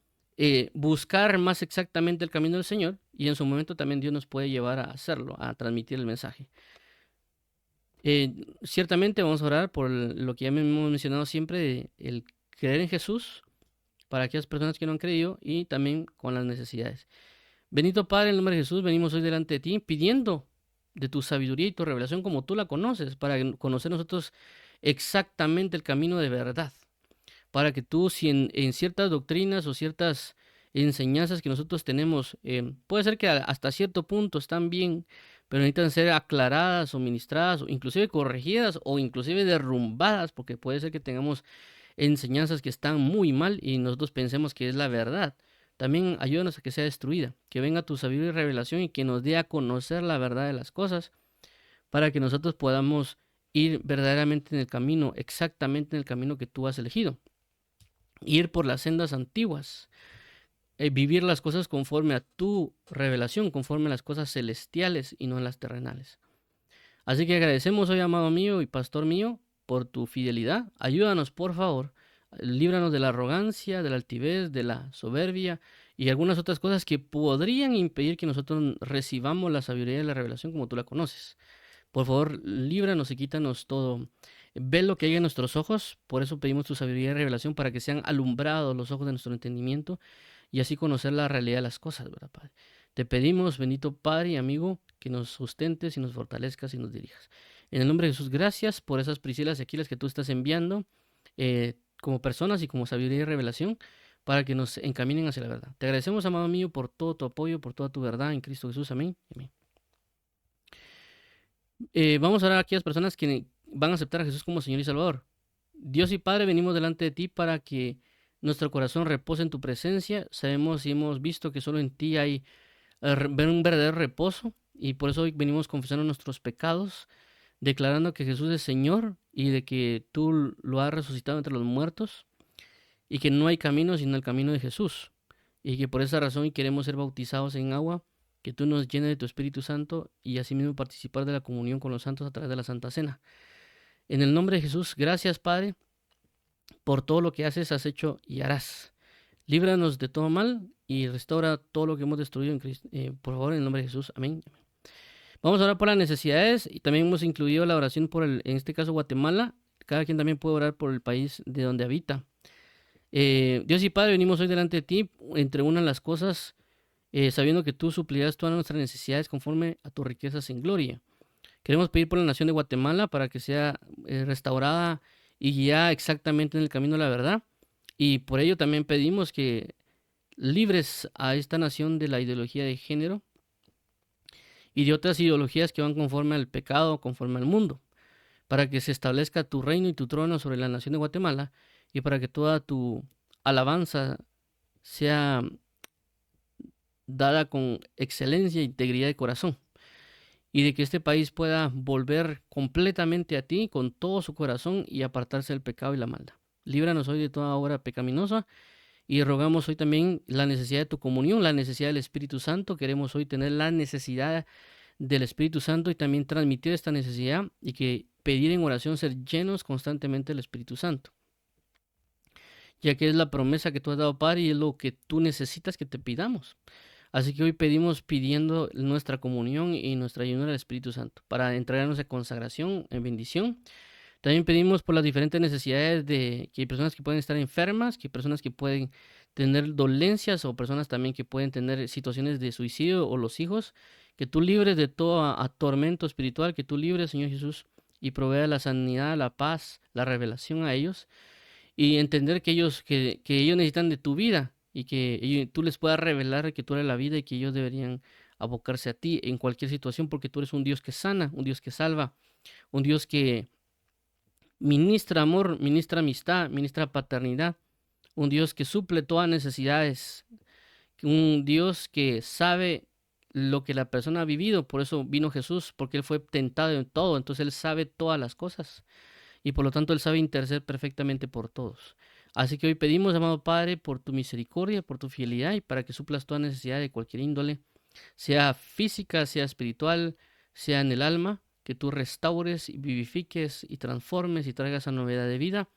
buscar más exactamente el camino del Señor y en su momento también Dios nos puede llevar a hacerlo, a transmitir el mensaje. Ciertamente vamos a orar por lo que ya hemos mencionado siempre, el creer en Jesús para aquellas personas que no han creído y también con las necesidades. Bendito Padre, en el nombre de Jesús, venimos hoy delante de ti pidiendo de tu sabiduría y tu revelación como tú la conoces, para conocer nosotros exactamente el camino de verdad, para que tú, si en ciertas doctrinas o ciertas enseñanzas que nosotros tenemos, puede ser que hasta cierto punto están bien, pero necesitan ser aclaradas o ministradas, o inclusive corregidas o inclusive derrumbadas, porque puede ser que tengamos enseñanzas que están muy mal y nosotros pensemos que es la verdad. También ayúdanos a que sea destruida, que venga tu sabiduría y revelación y que nos dé a conocer la verdad de las cosas, para que nosotros podamos ir verdaderamente en el camino, exactamente en el camino que tú has elegido. Ir por las sendas antiguas, vivir las cosas conforme a tu revelación, conforme a las cosas celestiales y no en las terrenales. Así que agradecemos hoy, amado mío y pastor mío, por tu fidelidad. Ayúdanos, por favor. Líbranos de la arrogancia, de la altivez, de la soberbia y algunas otras cosas que podrían impedir que nosotros recibamos la sabiduría y la revelación como tú la conoces. Por favor, líbranos y quítanos todo. Ve lo que hay en nuestros ojos. Por eso pedimos tu sabiduría y revelación para que sean alumbrados los ojos de nuestro entendimiento y así conocer la realidad de las cosas, ¿verdad, Padre? Te pedimos, bendito Padre y amigo, que nos sustentes y nos fortalezcas y nos dirijas. En el nombre de Jesús, gracias por esas Priscilas y Aquilas que tú estás enviando como personas y como sabiduría y revelación para que nos encaminen hacia la verdad. Te agradecemos, amado mío, por todo tu apoyo, por toda tu verdad en Cristo Jesús. Amén. Amén. Vamos a orar a aquellas personas que van a aceptar a Jesús como Señor y Salvador. Dios y Padre, venimos delante de ti para que nuestro corazón repose en tu presencia. Sabemos y hemos visto que solo en ti hay un verdadero reposo y por eso hoy venimos confesando nuestros pecados, declarando que Jesús es Señor y de que tú lo has resucitado entre los muertos y que no hay camino sino el camino de Jesús, y que por esa razón queremos ser bautizados en agua, que tú nos llenes de tu Espíritu Santo y asimismo participar de la comunión con los santos a través de la Santa Cena. En el nombre de Jesús, gracias Padre por todo lo que haces, has hecho y harás. Líbranos de todo mal y restaura todo lo que hemos destruido en Cristo. Por favor, en el nombre de Jesús. Amén. Vamos a orar por las necesidades y también hemos incluido la oración por en este caso Guatemala. Cada quien también puede orar por el país de donde habita. Dios y Padre, venimos hoy delante de ti, entre unas las cosas, sabiendo que tú suplirás todas nuestras necesidades conforme a tus riquezas en gloria. Queremos pedir por la nación de Guatemala para que sea restaurada y guiada exactamente en el camino de la verdad. Y por ello también pedimos que libres a esta nación de la ideología de género y de otras ideologías que van conforme al pecado, conforme al mundo, para que se establezca tu reino y tu trono sobre la nación de Guatemala y para que toda tu alabanza sea dada con excelencia e integridad de corazón, y de que este país pueda volver completamente a ti con todo su corazón y apartarse del pecado y la maldad. Líbranos hoy de toda obra pecaminosa y rogamos hoy también la necesidad de tu comunión, la necesidad del Espíritu Santo. Queremos hoy tener la necesidad del Espíritu Santo y también transmitir esta necesidad y que pedir en oración ser llenos constantemente del Espíritu Santo, ya que es la promesa que tú has dado, Padre, y es lo que tú necesitas que te pidamos. Así que hoy pedimos pidiendo nuestra comunión y nuestra ayuda al Espíritu Santo para entregarnos en consagración, en bendición. También pedimos por las diferentes necesidades de que hay personas que pueden estar enfermas, que hay personas que pueden tener dolencias o personas también que pueden tener situaciones de suicidio o los hijos, que tú libres de todo atormento espiritual, que tú libres, Señor Jesús, y provea la sanidad, la paz, la revelación a ellos y entender que ellos necesitan de tu vida y que tú les puedas revelar que tú eres la vida y que ellos deberían abocarse a ti en cualquier situación porque tú eres un Dios que sana, un Dios que salva, un Dios que ministra amor, ministra amistad, ministra paternidad, un Dios que suple todas necesidades, un Dios que sabe lo que la persona ha vivido, por eso vino Jesús, porque Él fue tentado en todo, entonces Él sabe todas las cosas y por lo tanto Él sabe interceder perfectamente por todos. Así que hoy pedimos, amado Padre, por tu misericordia, por tu fidelidad y para que suplas toda necesidad de cualquier índole, sea física, sea espiritual, sea en el alma, que tú restaures y vivifiques y transformes y traigas a novedad de vida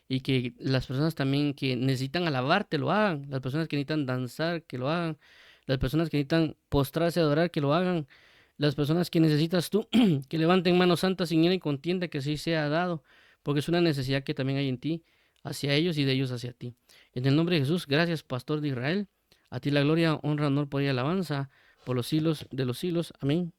y que las personas también que necesitan alabarte lo hagan, las personas que necesitan danzar que lo hagan, las personas que necesitan postrarse a adorar que lo hagan, las personas que necesitas tú que levanten manos santas sin ira y contienda, que así sea dado, porque es una necesidad que también hay en ti hacia ellos y de ellos hacia ti. En el nombre de Jesús, gracias, Pastor de Israel. A ti la gloria, honra, honor, poder y alabanza por los siglos de los siglos. Amén.